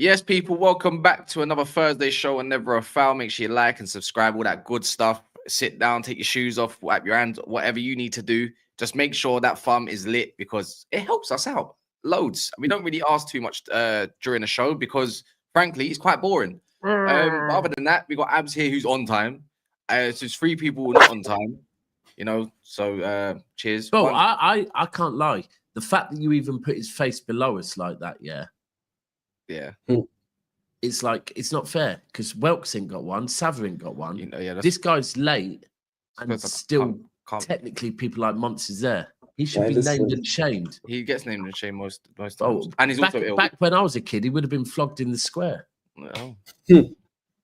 Yes, people, welcome back to another Thursday show on Never a Foul. Make sure you like and subscribe, all that good stuff. Sit down, take your shoes off, wipe your hands, whatever you need to do. Just make sure that thumb is lit because it helps us out loads. We don't really ask too much during the show because, frankly, it's quite boring. But other than that, we got Abs here who's on time. So there's 3 people not on time, so cheers. Bro, I can't lie. The fact that you even put his face below us like that, yeah. It's like, it's not fair because Welks ain't got one, Savva ain't got one. This guy's late and still technically people like Monts is there. He should be named and shamed. He gets named and shamed most times. And he's also ill. Back when I was a kid, he would have been flogged in the square. Oh.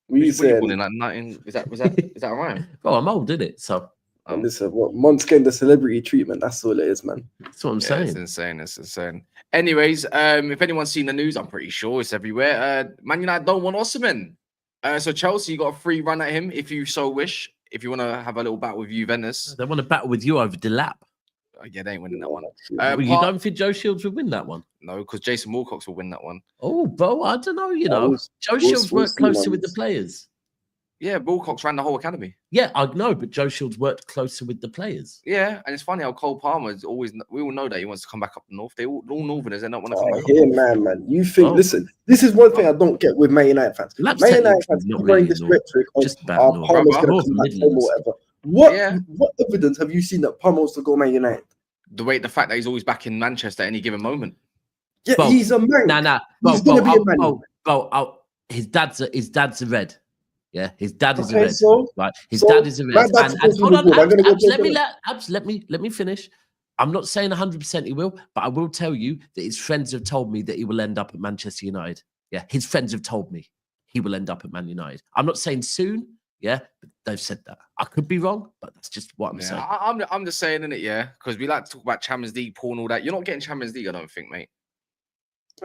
We said, in like 19, is that a rhyme? Well, I'm old, isn't it? So listen, what Monts getting the celebrity treatment, that's all it is, man. That's what I'm saying. It's insane. Anyways, if anyone's seen the news, I'm pretty sure it's everywhere. Man United don't want Osimhen. So Chelsea, you got a free run at him if you so wish. If you want to have a little battle with Juventus. They want to battle with you over the lap. Yeah, they ain't winning that one. You don't think Joe Shields would win that one? No, because Jason Wilcox will win that one. Oh, bro, I don't know, Joe Shields worked closer with the players. Yeah, Wilcox ran the whole academy. Yeah, I know, but Joe Shields worked closer with the players. Yeah, and it's funny how Cole Palmer is always. We all know that he wants to come back up the north. All Northerners, they don't want to come back. Yeah, man. You think? Listen, this is one thing I don't get with Man United fans. Man United fans keep running this rhetoric of Palmer's going to come back home or whatever. What evidence have you seen that Palmer wants to go Man United? The fact that he's always back in Manchester at any given moment. Yeah, bro, he's a man. He's going to be a man. Bro, his dad's a red. Yeah, his dad is a red. Right, his dad is a red. And hold on, Abs, let me finish. I'm not saying 100% he will, but I will tell you that his friends have told me that he will end up at Manchester United. Yeah, his friends have told me he will end up at Man United. I'm not saying soon. Yeah, but they've said that. I could be wrong, but that's just what I'm saying. I'm just saying, innit? Yeah, because we like to talk about Champions League, Paul, and all that. You're not getting Champions League, I don't think, mate.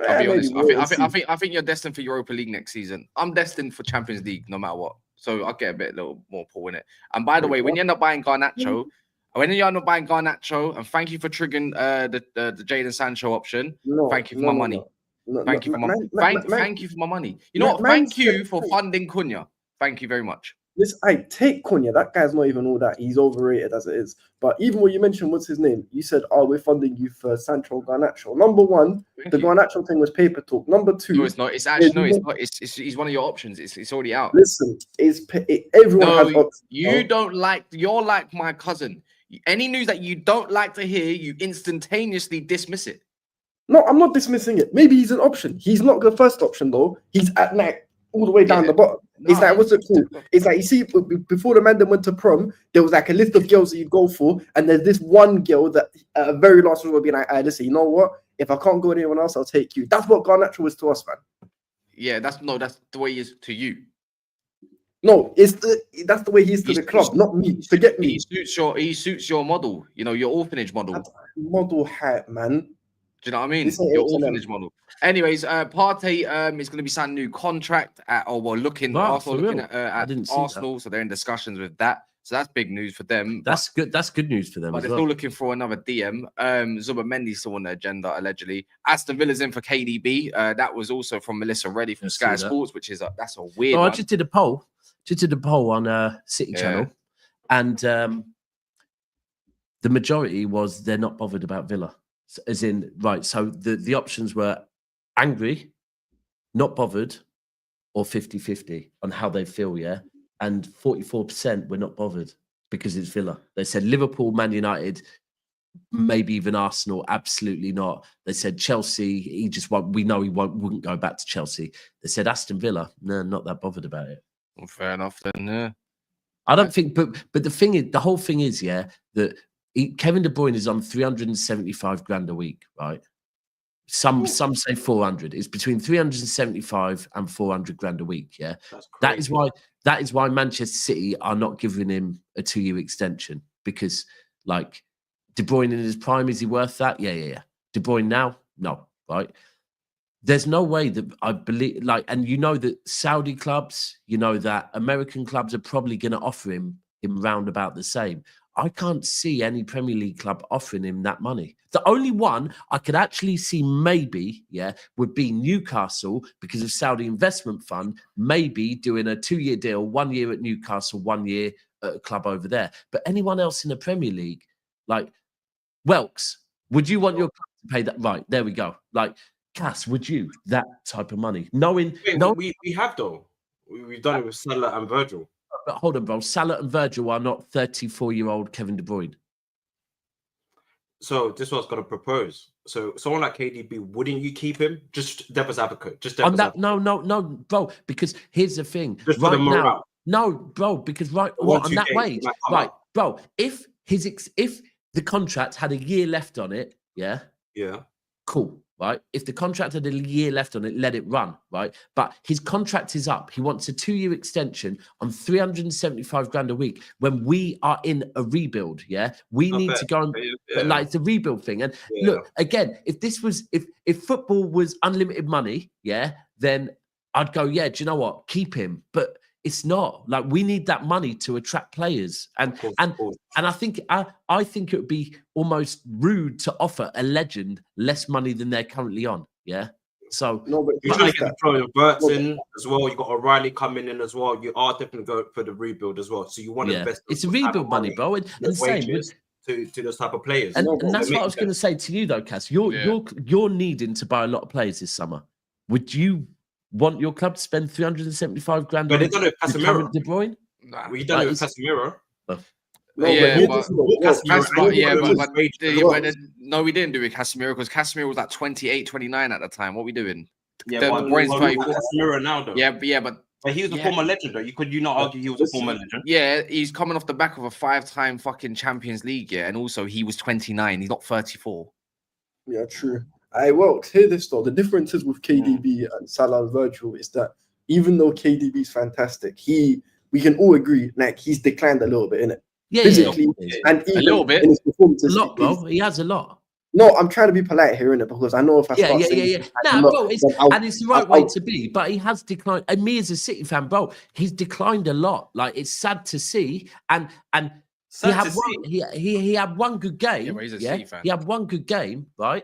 I'll be honest. I think you're destined for Europa League next season. I'm destined for Champions League no matter what. So I'll get a little more Paul in it. And by the way, when you end up buying Garnacho, and thank you for triggering the Jadon Sancho option. Thank you for my money. Thank you for my money. You know what? Thank you for funding Cunha. Thank you very much. Listen, I take Cunha. That guy's not even all that. He's overrated as it is. But even what you mentioned, what's his name? You said, we're funding you for Sancho Garnacho. Number one, Garnacho thing was paper talk. Number two, no, it's not. It's actually it's not. He's one of your options. It's already out. Listen, everyone has options. You don't like. You're like my cousin. Any news that you don't like to hear, you instantaneously dismiss it. No, I'm not dismissing it. Maybe he's an option. He's not the first option though. He's at night all the way down the bottom. It's like, what's it called? It's like, you see, before the man that went to prom, there was like a list of girls that you'd go for, and there's this one girl that very last one would be like, listen, you know what? If I can't go with anyone else, I'll take you. That's what Garnacho is to us, man. Yeah, that's the way he is to you. No, that's the way he is to the club, not me. Forget me. He suits your model, your orphanage model. That's model hat, man. Do you know what I mean? Your orphanage model. Anyways, Partey is going to be signing a new contract Arsenal looking at Arsenal, so they're in discussions with that. So that's big news for them. That's good. That's good news for them. But they're still looking for another DM. Zubomendi's still on the agenda allegedly. Aston Villa's in for KDB. That was also from Melissa Reddy from Sky Sports, which is that's a weird. I just did a poll. On City Channel, and the majority was they're not bothered about Villa. As in, right, so the options were angry, not bothered, or 50-50 on how they feel, yeah? And 44% were not bothered because it's Villa. They said Liverpool, Man United, maybe even Arsenal, absolutely not. They said Chelsea, we know he wouldn't go back to Chelsea. They said Aston Villa, no, not that bothered about it. Well, fair enough then, yeah. I don't think, but the whole thing is, yeah, that Kevin De Bruyne is on 375 grand a week, right? Some say 400. It's between 375 and 400 grand a week. Yeah, that is why Manchester City are not giving him a 2-year extension, because like De Bruyne in his prime, is he worth that? Yeah. De Bruyne now, no, right? There's no way that I believe, and that Saudi clubs, that American clubs are probably going to offer him round about the same. I can't see any Premier League club offering him that money. The only one I could actually see maybe, would be Newcastle because of Saudi Investment Fund, maybe doing a 2-year deal, 1 year at Newcastle, 1 year at a club over there. But anyone else in the Premier League, like Welks, would you want your club to pay that? Right, there we go. Like, Cass, would you? That type of money. We have, though. We've done it with Salah and Virgil. But hold on, bro. Salah and Virgil are not 34-year-old Kevin De Bruyne. So this was going to propose. So someone like KDB, wouldn't you keep him? Just devil's advocate. No, bro. Because here's the thing. Just for the morale. No, bro. Because on that wage, right, bro. If the contract had a year left on it, yeah, cool. Right. If the contract had a year left on it, let it run. Right. But his contract is up. He wants a 2-year extension on 375 grand a week when we are in a rebuild. Yeah. We need to go and like it's a rebuild thing. And look, again, if football was unlimited money, then I'd go, do you know what? Keep him. But it's not. Like, we need that money to attract players, and I think it would be almost rude to offer a legend less money than they're currently on. Yeah. So you're trying to get the Florian Wirtz in as well. You got O'Reilly coming in as well. You are definitely going for the rebuild as well. So you want to invest. It's a rebuild money, bro. And same with to those type of players. And that's what I was going to say to you though, Cass. You're needing to buy a lot of players this summer. Would you want your club to spend 375 grand? But they done it with Casemiro. De Bruyne? Nah, we done it with Casemiro. No, we didn't do it with Casemiro because Casemiro was like 28, 29 at the time. What are we doing? Yeah, De Bruyne's Casemiro now, though. Yeah, but he was a former legend, though. Could you not argue he was a former legend? Yeah, he's coming off the back of a 5-time fucking Champions League, and also he was 29. He's not 34. Yeah, true. Hear this though. The differences with KDB and Salah and Virgil is that even though KDB is fantastic, we can all agree like he's declined a little bit in it. Physically, and even a little bit. In his performances, a lot, bro. He has a lot. No, I'm trying to be polite here, innit? Because I know if I start saying bro, it's the right way to be. But he has declined. And me as a City fan, bro, he's declined a lot. Like, it's sad to see. And he had one good game. Yeah, but he's a City fan. He had one good game, right?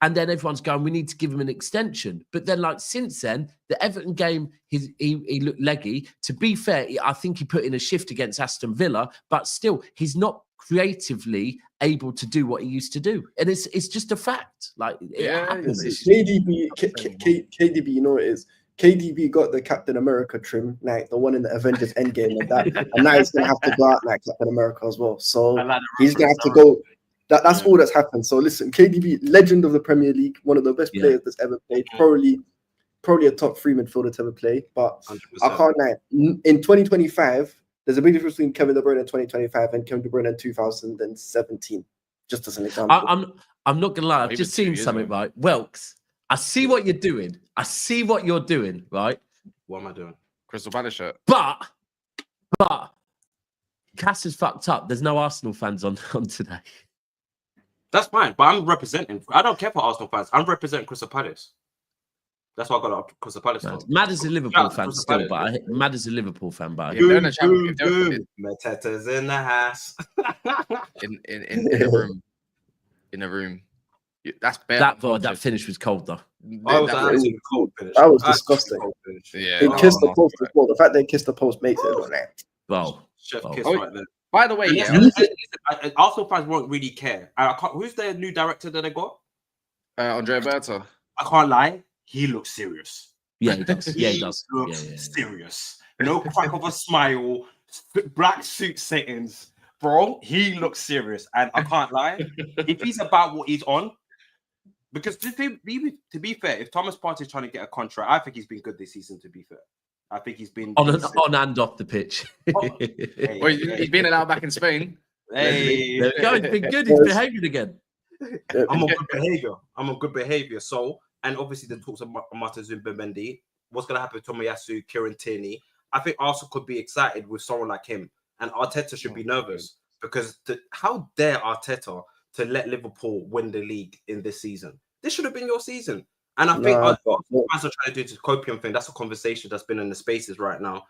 And then everyone's going, we need to give him an extension. But then, like, since then, the Everton game, he looked leggy. To be fair, I think he put in a shift against Aston Villa, but still, he's not creatively able to do what he used to do. And it's just a fact. Like, KDB, you know what it is? KDB got the Captain America trim, like the one in the Avengers Endgame and that. And now he's going to have to go out like Captain America as well. So he's going to have to go. That's all that's happened. So listen, KDB, legend of the Premier League, one of the best players that's ever played, probably a top 3 midfielder to ever play. But 100%. I can't lie. In 2025, there's a big difference between Kevin De Bruyne in 2025 and Kevin De Bruyne in 2017. Just as an example. I'm not gonna lie. I've just seen something, right? Welks, I see what you're doing. Right? What am I doing? Crystal Palace shirt. But Cass is fucked up. There's no Arsenal fans on today. That's fine, but I'm representing. I don't care for Arsenal fans. I'm representing Crystal Palace. That's why I got a Crystal Palace. Mad as a Liverpool fan still, but Mad as a Liverpool fan, but Mateta's in the house. in a room. That's better. That finish was cold though. That was disgusting. Yeah, they kissed the post as well. The fact they kissed the post makes it look like. Chef kiss right there. By the way, Arsenal fans won't really care. Who's their new director that they got? Andrea Berta. I can't lie. He looks serious. Yeah, he does. He looks serious. No crack of a smile. Black suit settings. Bro, he looks serious. And I can't lie. If he's about what he's on, because to be fair, if Thomas Partey is trying to get a contract, I think he's been good this season, to be fair. I think he's been on and off the pitch. He's been allowed back in Spain. Hey, there we go. He's been good. He's behaving again. I'm on good behavior. So, and obviously the talks of Marta Zubimendi. What's going to happen with Tomiyasu, Kieran Tierney? I think Arsenal could be excited with someone like him, and Arteta should be nervous because how dare Arteta to let Liverpool win the league in this season? This should have been your season. And I think fans are trying to do this copium thing. That's a conversation that's been in the spaces right now.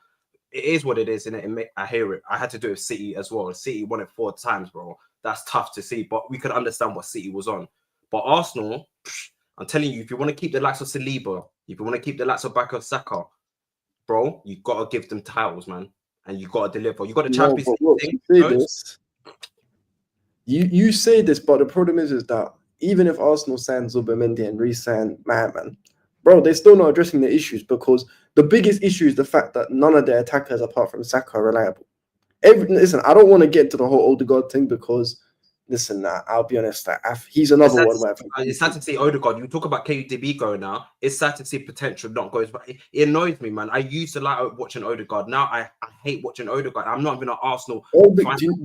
it is what it is, and I hear it. I had to do it with City as well. City won it 4 times, bro. That's tough to see, but we could understand what City was on. But Arsenal, I'm telling you, if you want to keep the likes of Saliba, if you want to keep the likes of Bukayo Saka, bro, you got to give them titles, man, and you got to deliver. You got the Champions League thing. You say this, but the problem is that even if Arsenal sign Zubimendi and re-sign man, bro, they're still not addressing the issues, because the biggest issue is the fact that none of their attackers apart from Saka are reliable. Listen, I don't want to get into the whole Odegaard thing, because listen, I'll be honest, he's another one. It's sad to see Odegaard. You talk about KDB going now. It's sad to see potential not goes, but it annoys me, man. I used to like watching Odegaard. Now I hate watching Odegaard. I'm not even an Arsenal. Do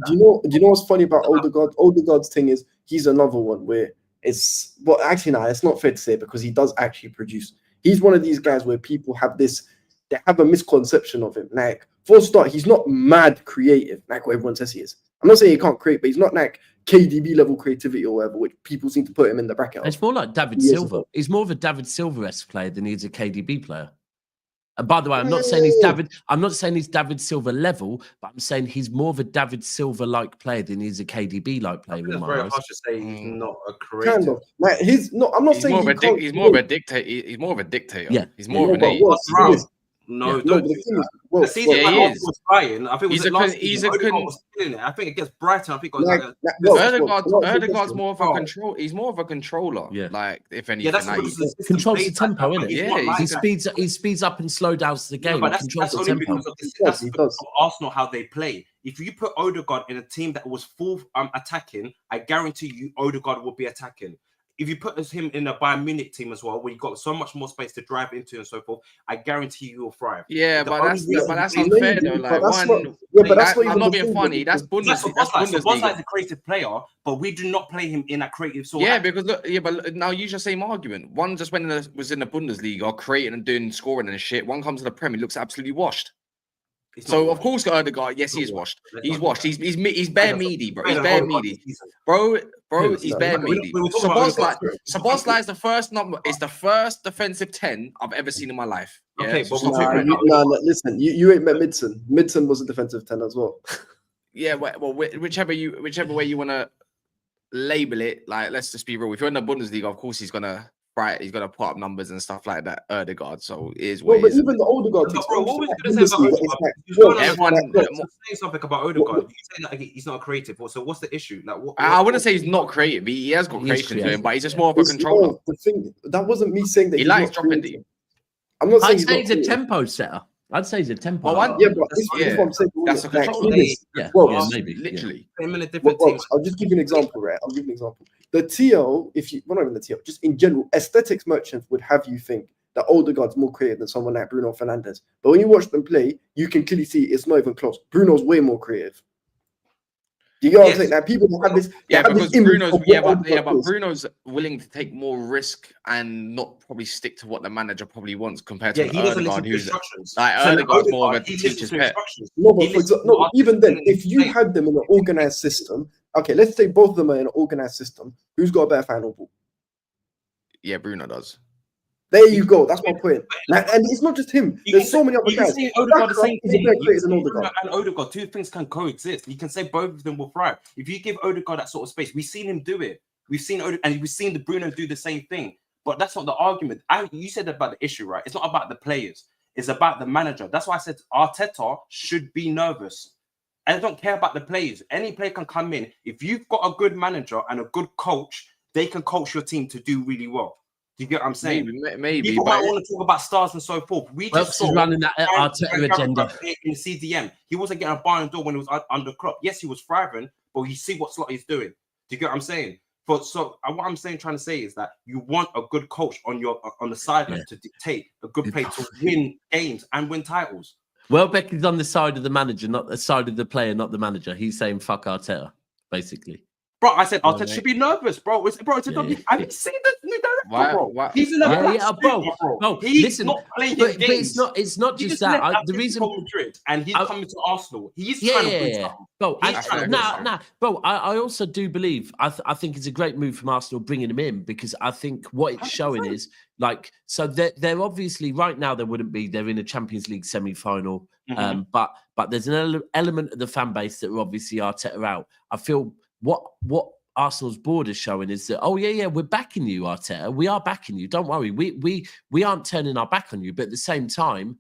you know what's funny about Odegaard? Odegaard's thing is he's another one where it's actually no, it's not fair to say, because he does actually produce. He's one of these guys where people have they have a misconception of him. Like, for a start, he's not mad creative like what everyone says he is. I'm not saying he can't create, but he's not like KDB level creativity or whatever, which people seem to put him in the bracket. It's more like David Silva. He's more of a David Silva-esque player than he's a KDB player. And by the way, I'm not saying he's David Silva level, but I'm saying he's more of a David Silva-like player than he's a KDB-like player. It's very hard to say he's not a creative. Kind of. Like, I'm not saying he's more of a dictator. He's more of a dictator. Yeah. He's more of an No, don't do that. The season was flying. I think I think against Brighton. I think Odegaard's more of a control. He's more of a controller. Yeah. Like, if anything, he controls the tempo, isn't it? Yeah, he speeds up and slow down the game. But that's only because of Arsenal, how they play. If you put Odegaard in a team that was full attacking, I guarantee you Odegaard will be attacking. If you put him in a Bayern Munich team as well, where you've got so much more space to drive into and so forth, I guarantee you will thrive. Yeah, but that's unfair though. Like, I'm not being funny. That's Bundesliga. Bundesliga is a creative player, but we do not play him in that creative sort. Yeah, because but now use your same argument. One just was in the Bundesliga, creating and doing scoring and shit. One comes to the Premier, looks absolutely washed. So of course, Odegaard, yes, he is washed. He's washed. He's bare meaty, bro. He's bare meaty, bro. He's bare meaty. Szoboszlai is the first number. It's the first defensive 10 I've ever seen in my life. Yeah? Okay, but listen, you ain't met Midson. Midson was a defensive 10 as well. Yeah, well, whichever way you want to label it. Like, let's just be real. If you're in the Bundesliga, of course he's gonna put up numbers and stuff like that. Odegaard, so it is. But even the Odegaard. What was you going to say about Odegaard? Everyone saying something about Odegaard. You say that he's not creative. So what's the issue? Like, I wouldn't say he's not creative. He has got creation to him, but he's just more of a controller. The thing that wasn't me saying that he likes dropping deep. I'm not saying he's a tempo setter. I'd say he's a tempo. But this is what I'm saying. That's a controller. Maybe. Literally. I'll just give you an example, right? The TL, not even the TL, just in general, aesthetics merchants would have you think that Odegaard's more creative than someone like Bruno Fernandes. But when you watch them play, you can clearly see it's not even close. Bruno's way more creative. Do you get what I'm saying? Like, people have this. Because Bruno's willing to take more risk and not probably stick to what the manager probably wants compared to Odegaard, who's like Odegaard's more of a teacher's pet. No, but even then, if you had them in an organized system, okay, let's say both of them are in an organized system. Who's got a better final ball? Yeah, Bruno does. There you go. That's my point. Like, and it's not just him. There's so many other guys. Odegaard the same thing. And Odegaard, two things can coexist. You can say both of them will thrive. If you give Odegaard that sort of space, we've seen him do it. We've seen the Bruno do the same thing. But that's not the argument. You said about the issue, right? It's not about the players. It's about the manager. That's why I said Arteta should be nervous. I don't care about the players. Any player can come in. If you've got a good manager and a good coach, they can coach your team to do really well. Do you get what I'm saying? Maybe. People might want to talk about stars and so forth. We just saw running that Arteta agenda in CDM. He wasn't getting a Bayern door when he was under Klopp. Yes, he was thriving, but you see what Slot is doing. Do you get what I'm saying? What I'm trying to say is that you want a good coach on the sideline to dictate a good play to win games and win titles. Welbeck is on the side of the manager, not the side of the player, not the manager. He's saying fuck Arteta, basically. Bro, I said Yeah, Arteta mate. should be nervous, bro. It's a dog. Yeah. Have you seen the new director, bro? Why? He's in a black bro. suit, bro. Bro, He's listen, not playing but games. it's not He just just left that. The Atletico reason, Madrid and he's coming to Arsenal. He's yeah, trying to bring something. bro. He's trying to bring something. Bro. I also do believe. I think it's a great move from Arsenal bringing him in, because I think what it's showing 100%. is like, so they're obviously right now there wouldn't be. They're in a Champions League semi-final, but there's an element of the fan base that are obviously Arteta out. I feel what Arsenal's board is showing is that, oh yeah, we're backing you, Arteta. We are backing you. Don't worry. We aren't turning our back on you. But at the same time,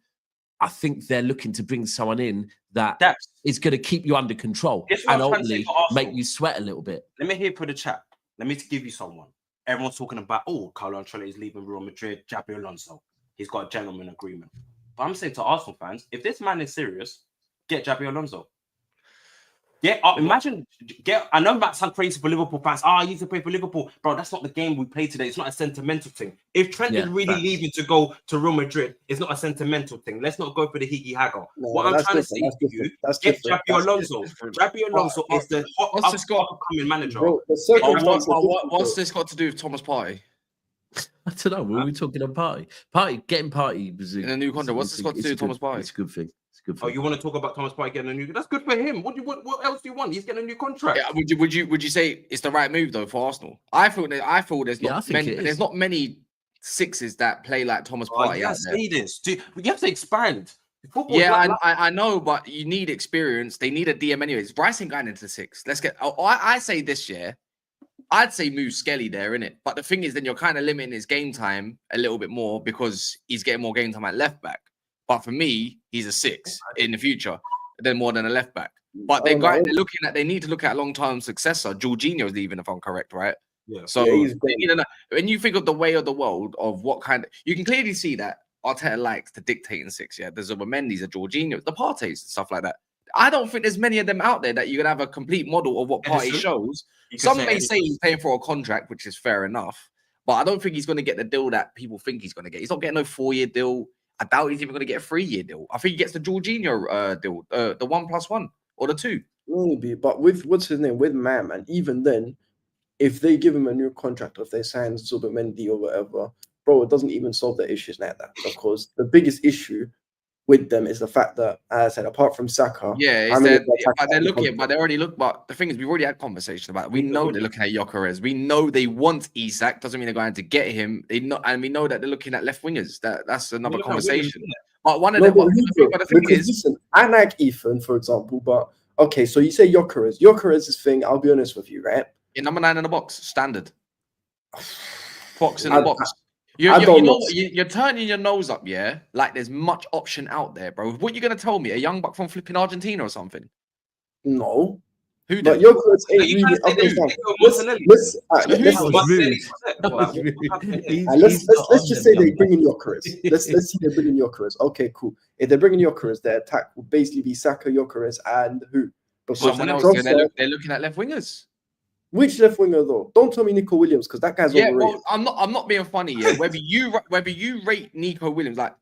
I think they're looking to bring someone in that is going to keep you under control and ultimately make you sweat a little bit. Let me hear for the chat. Let me give you someone. Everyone's talking about, Carlo Ancelotti is leaving Real Madrid, Xabi Alonso. He's got a gentleman agreement. But I'm saying to Arsenal fans, if this man is serious, get Xabi Alonso. Yeah, imagine. I know that sounds crazy for Liverpool fans. I used to play for Liverpool, bro. That's not the game we play today. It's not a sentimental thing. If Trent is really leaving to go to Real Madrid, it's not a sentimental thing. Let's not go for the higgy haggle. What I'm trying to say to you, get Xabi Alonso. Xabi Alonso is the upcoming manager. Bro, what's this got to do with Thomas Partey? I don't know. Were we talking on Partey? Getting Partey was in a new contract. What's this got to do with Thomas Partey? It's a good thing. Oh, you want to talk about Thomas Partey getting a new? That's good for him. What else do you want? He's getting a new contract. Yeah, would you say it's the right move though for Arsenal? I feel there's not many sixes that play like Thomas Partey. You say this. You have to expand. I know, but you need experience. They need a DM anyways. Bryce ain't going into the six. Let's get. I say this year, I'd say move Skelly there, innit? But the thing is, then you're kind of limiting his game time a little bit more because he's getting more game time at left back. But for me, he's a six in the future, then more than a left back. But they need to look at a long-term successor. Jorginho's leaving, if I'm correct, right? Yeah. So when you think of the way of the world of what kind of, you can clearly see that Arteta likes to dictate in six. Yeah, there's a Mendy's, a Jorginho, the Parteys, and stuff like that. I don't think there's many of them out there that you can have a complete model of what Partey shows. Some may say he's paying for a contract, which is fair enough, but I don't think he's going to get the deal that people think he's going to get. He's not getting no 4-year deal. I doubt he's even going to get a 3-year deal. I think he gets the Jorginho deal, the 1+1 or the 2. Maybe, but with what's his name, with man, even then, if they give him a new contract, or if they sign Zubimendi or whatever, bro, it doesn't even solve their issues like that. Because the biggest issue with them is the fact that, as I said, apart from Saka, but the thing is, we've already had conversations about it. We know they're looking at Gyökeres. We know they want Isak. Doesn't mean they're going to get him. And we know that they're looking at left wingers. That's another conversation. But one of them. The thing is, listen, I like Ethan, for example, but okay, so you say Gyökeres. Gyökeres' thing, I'll be honest with you, right? In number 9 in the box, standard. Box in the box. You're turning your nose up, yeah? Like there's much option out there, bro. What you gonna tell me? A young buck from flipping Argentina or something? No. Who but did? Gyökeres ain't really. Let's just say they bring in Gyökeres. Let's see they bring in Gyökeres. Okay, cool. If they're bringing Gyökeres, their attack will basically be Saka, Gyökeres, and who? Someone else. They're looking at left wingers. Which left winger though? Don't tell me Nico Williams because that guy's overrated. Well, I'm not being funny. Yeah, whether you rate Nico Williams like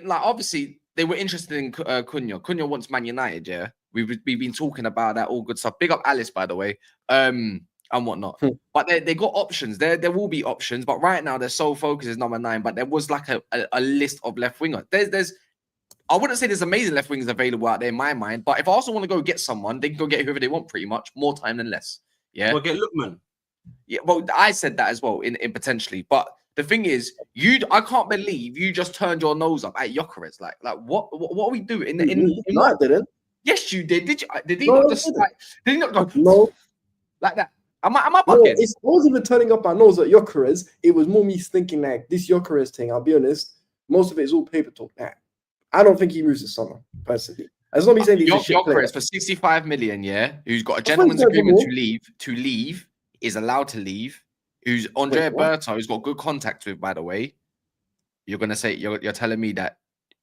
obviously they were interested in Cunha. Cunha wants Man United. Yeah, we've been talking about that all good stuff. Big up Alice, by the way, and whatnot. But they got options. There will be options. But right now they're so focused as number 9. But there was like a list of left winger. There's I wouldn't say there's amazing left wingers available out there in my mind. But if I also want to go get someone, they can go get whoever they want. Pretty much more time than less. Yeah, we'll get Lookman. Yeah, well, I said that as well in potentially, but the thing is, I can't believe you just turned your nose up at Gyökeres. Like what are we doing? No, I didn't. Yes, you did. Did you? Did he not just like? Did he not go no like that? Am I bugging? I wasn't even turning up my nose at Gyökeres. It was more me thinking like this Gyökeres thing. I'll be honest, most of it is all paper talk. Nah, I don't think he moves this summer personally. That's not me saying he's a shit player. For 65 million, yeah, who's got a gentleman's agreement to leave, is allowed to leave, who's Andre Berto, who's got good contact with, by the way. You're gonna say you're telling me that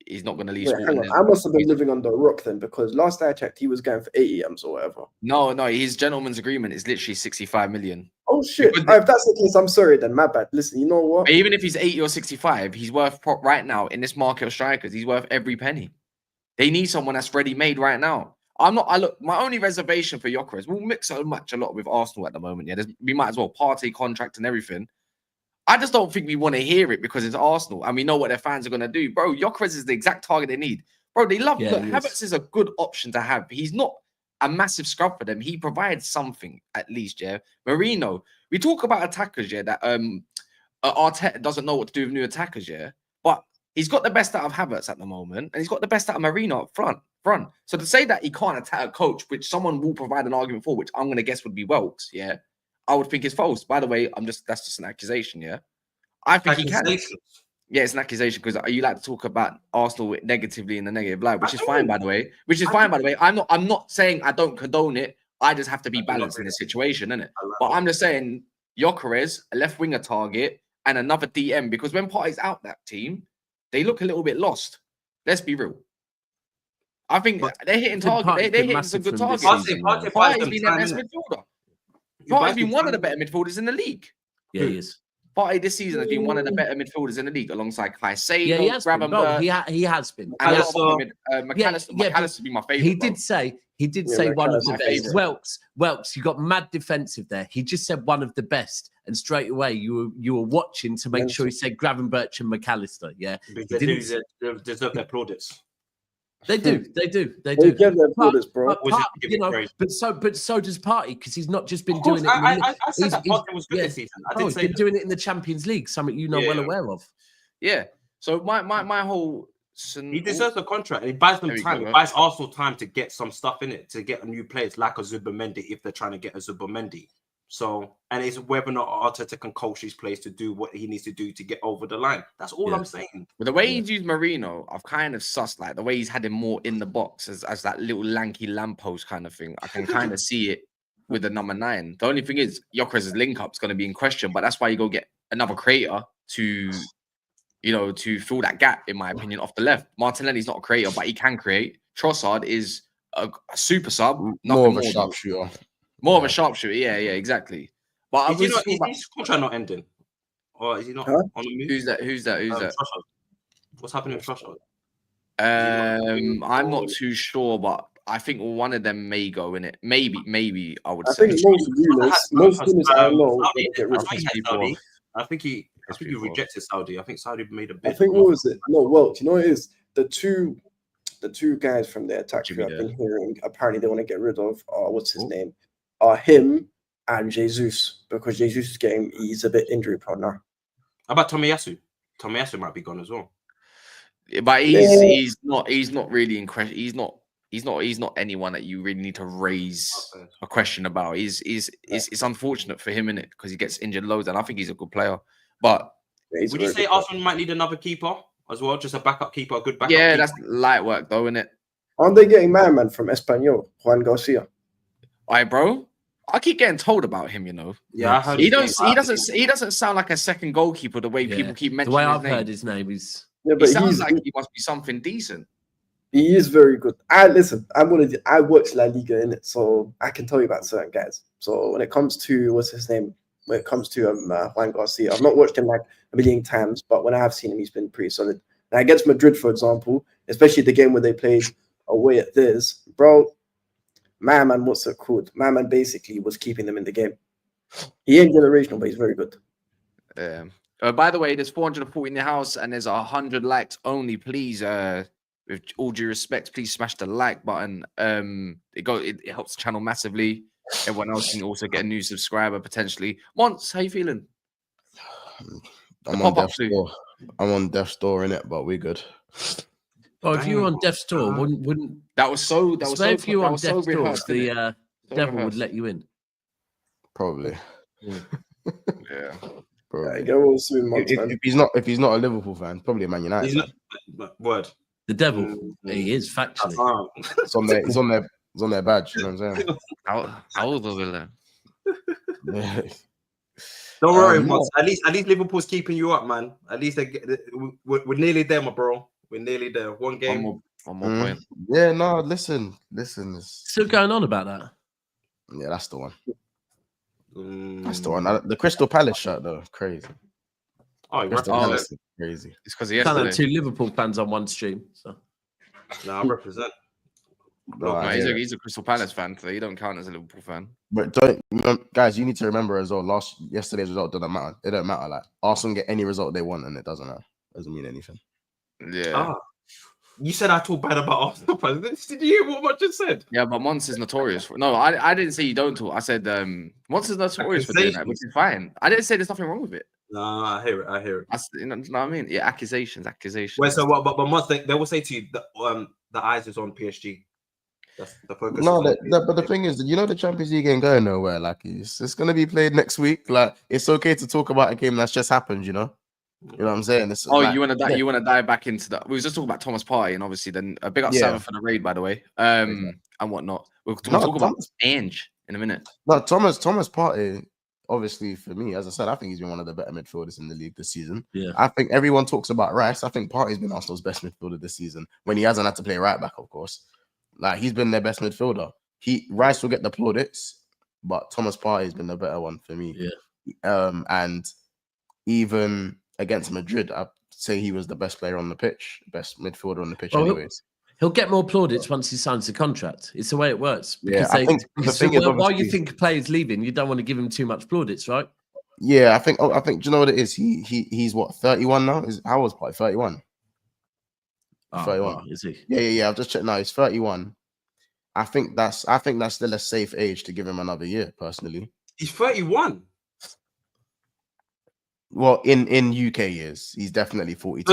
he's not gonna leave. Hang on. I must have been living under a rock then, because last I checked, he was going for 80 M's or whatever. No, his gentleman's agreement is literally 65 million. Oh shit! If that's the case, I'm sorry then. My bad. Listen, you know what? Even if he's 80 or 65, he's worth right now in this market of strikers. He's worth every penny. They need someone that's ready-made right now. I'm not. I look. My only reservation for Gyökeres, we'll mix so much a lot with Arsenal at the moment. Yeah, we might as well Partey contract and everything. I just don't think we want to hear it because it's Arsenal and we know what their fans are going to do. Bro, Gyökeres is the exact target they need. Bro, they love look, Havertz is a good option to have. He's not a massive scrub for them. He provides something at least, yeah. Marino, we talk about attackers, yeah, that Arteta doesn't know what to do with new attackers, yeah. But he's got the best out of Havertz at the moment, and he's got the best out of Marino up front. So to say that he can't attack a coach, which someone will provide an argument for, which I'm going to guess would be Welks, yeah, I would think is false. By the way, that's just an accusation, yeah. I think he can. Yeah, it's an accusation because you like to talk about Arsenal negatively in the negative light, which is fine, by the way. I'm not saying I don't condone it. I just have to be balanced in the situation, innit? But I'm just saying Gyökeres, a left winger target, and another DM, because when Partey's out that team, they look a little bit lost. Let's be real. I think they're hitting target. They're hitting some good targets. Partey's been their best midfielder. Partey's been one of the better midfielders in the league. Yeah, he is. Partey this season has been one of the better midfielders in the league, alongside Caicedo, he has been. He has been. And McAllister has been my favorite. He did say one of the best. Welks, you got mad defensive there. He just said one of the best, and straight away you were watching to make sure he said Gravenberch and McAllister. Yeah, they deserve their plaudits. They do. They give their plaudits, bro. But so does Partey, because he's not just been doing it. I said that Partey was good this season. He's been doing it in the Champions League, something you know well aware of. Yeah. So my whole he deserves a contract. He buys them time. He buys Arsenal time to get some stuff in it, to get a new players like a Zubimendi if they're trying to get a Zubimendi. So, and it's whether or not Arteta can coach his players to do what he needs to do to get over the line. That's all I'm saying. But the way he's used Marino, I've kind of sussed, like the way he's had him more in the box as that little lanky lamppost kind of thing. I can kind of see it with the number 9. The only thing is Gyökeres' link up is going to be in question, but that's why you go get another creator to fill that gap, in my opinion, off the left. Martinelli's not a creator, but he can create. Trossard is a super sub, more of a sharpshooter. More of a sharpshooter, yeah, exactly. But is his contract not ending, or is he not on the move? Who's that? What's happening with Trossard? I'm not too sure, but I think one of them may go in it. Maybe I would say. I think most winners I know get rid of people. I think he rejected Saudi. I think Saudi made a bid. I think what was it? No, well, you know what it is? The two guys from the attack I've been hearing, apparently they want to get rid of what's his name? Him and Jesus, because Jesus' game, he's a bit injury prone now. How about Tomiyasu? Tomiyasu might be gone as well. But he's not really in question. He's not anyone that you really need to raise a question about. It's unfortunate for him, innit? Because he gets injured loads, and I think he's a good player. But would you say Arsenal might need another keeper as well? Just a backup keeper, a good backup keeper? Yeah, that's light work though, isn't it? Aren't they getting man from Espanyol, Juan Garcia? Alright, bro. I keep getting told about him, you know. Yeah, I heard he doesn't sound like a second goalkeeper the way people keep mentioning. The way I've heard his name is. Yeah, but he sounds like he must be something decent. He is very good. I watch La Liga in it, so I can tell you about certain guys. So when it comes to what's his name, when it comes to Juan Garcia, I've not watched him like a million times, but when I have seen him, he's been pretty solid. And against Madrid, for example, especially the game where they played away at theirs, bro. My man, what's it called? My man basically was keeping them in the game. He ain't generational, but he's very good. By the way, there's 440 in the house and there's 100 likes only. Please, with all due respect, please smash the like button. It helps the channel massively. Everyone else can also get a new subscriber potentially. Mons, how you feeling? I'm on death's door in it, but we're good. Oh, if you were on death's door, wouldn't that was so? If you were on death's door, the devil would let you in. Probably. Yeah. Probably. If he's not a Liverpool fan, probably a Man United. He's not. Word. The devil. He is factually. It's on their badge. You know what I'm saying? How old are they? Don't worry, Mods. At least Liverpool's keeping you up, man. At least we're nearly there, my bro. We're nearly there. One game. One more point. Yeah, no, listen. Still going on about that? Yeah, that's the one. That's the one. The Crystal Palace shirt, though, crazy. Oh, Crystal Palace is crazy. It's because I had 2 Liverpool fans on one stream. So. No, I represent. No, I he's hear it. he's a Crystal Palace fan, so he don't count as a Liverpool fan. But guys, you need to remember as well. Yesterday's result doesn't matter. It don't matter. Like Arsenal get any result they want, and it doesn't matter. Doesn't mean anything. Yeah. You said I talk bad about Arsenal presidents. Did you hear what I just said? Yeah, but Mons is notorious for. No, I didn't say you don't talk. I said Mons is notorious for doing that, which is fine. I didn't say there's nothing wrong with it. No, I hear it. You know what I mean? Yeah, accusations. Wait, so what? But Mons, they will say to you that the eyes is on PSG. That's the focus. No, but the thing is, the Champions League ain't going nowhere. Like it's gonna be played next week. Like it's okay to talk about a game that's just happened. You know what I'm saying? It's you want to dive back into that? We was just talking about Thomas Partey, and obviously then a big up Sam for the raid, by the way, and whatnot. We'll talk about Ange in a minute. No, Thomas Partey. Obviously, for me, as I said, I think he's been one of the better midfielders in the league this season. Yeah, I think everyone talks about Rice. I think Partey's been Arsenal's best midfielder this season when he hasn't had to play right back, of course. Like he's been their best midfielder. Rice will get the plaudits, but Thomas Partey has been the better one for me. Yeah. And even against Madrid, I'd say he was the best player on the pitch, best midfielder on the pitch, anyways. He'll get more plaudits once he signs the contract. It's the way it works. Because I think the thing is, while you think a player's leaving, you don't want to give him too much plaudits, right? Yeah, I think. Do you know what it is? He's what, 31 now? How old is Partey? 31. 31. Wow, is he? Yeah. I've just checked now. He's 31. I think that's still a safe age to give him another year, personally. He's 31. Well, in UK years, he's definitely 42.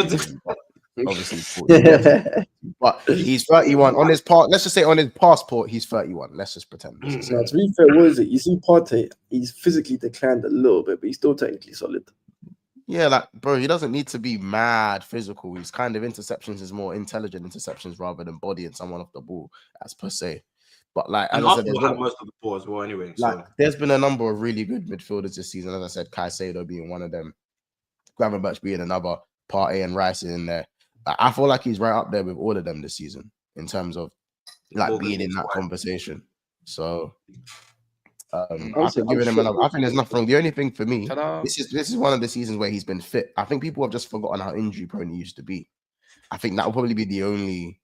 Obviously 42. But he's 31 on his part. Let's just say on his passport, he's 31. Let's just pretend. Now, to be fair, what is it? You see, Partey, he's physically declined a little bit, but he's still technically solid. Yeah, like bro, he doesn't need to be mad physical. He's kind of interceptions is more intelligent interceptions rather than bodying someone off the ball, as per se. But like, as I said, most of the ball as well. Anyway, like there's been a number of really good midfielders this season. As I said, Caicedo being one of them, Gravenberch being another, Partey and Rice in there. I feel like he's right up there with all of them this season in terms of like being in that conversation. So I think there's nothing wrong. The only thing for me, this is one of the seasons where he's been fit. I think people have just forgotten how injury prone he used to be. I think that will probably be the only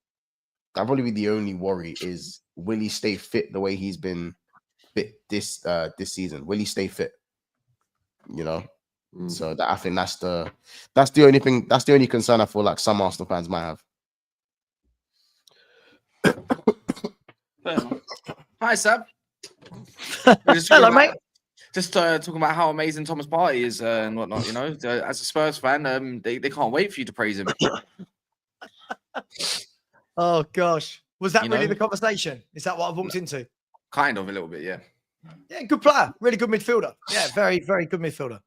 worry is, will he stay fit the way he's been fit this season? Will he stay fit? You know. So I think that's the only thing. That's the only concern I feel like some Arsenal fans might have. Hi, Sab. Hello, mate. Just talking about how amazing Thomas Partey is and whatnot. You know, as a Spurs fan, they can't wait for you to praise him. Oh gosh, was that really the conversation? Is that what I've walked into? Kind of, a little bit, yeah. Yeah, good player, really good midfielder. Yeah, very, very good midfielder.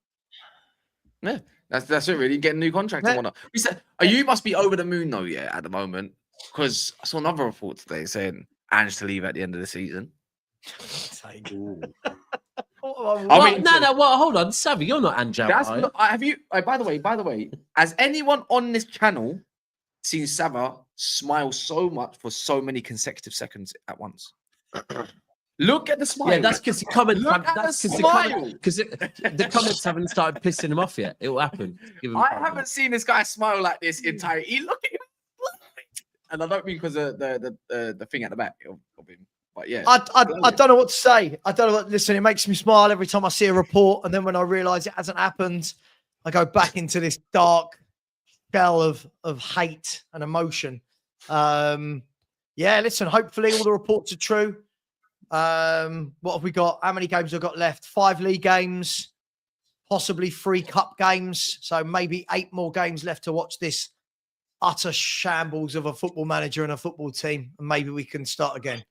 Yeah, that's it. Really, getting a new contract and whatnot. We said, you must be over the moon though, yeah, at the moment, because I saw another report today saying Ange to leave at the end of the season. I mean, hold on, Savvy, you're not Ange. Have you? By the way, has anyone on this channel seen Sava smile so much for so many consecutive seconds at once? Look at the smile. Yeah, that's because the comments. The comments haven't started pissing him off yet. It will happen. I haven't seen this guy smile like this entire. Look at him, and I don't mean because of the thing at the back of him. But yeah, I don't know what to say. I don't know what. Listen, it makes me smile every time I see a report, and then when I realise it hasn't happened, I go back into this dark shell of hate and emotion. Yeah, listen. Hopefully, all the reports are true. What have we got? How many games have we got left? 5 league games, possibly 3 cup games. So maybe 8 more games left to watch this utter shambles of a football manager and a football team, and maybe we can start again.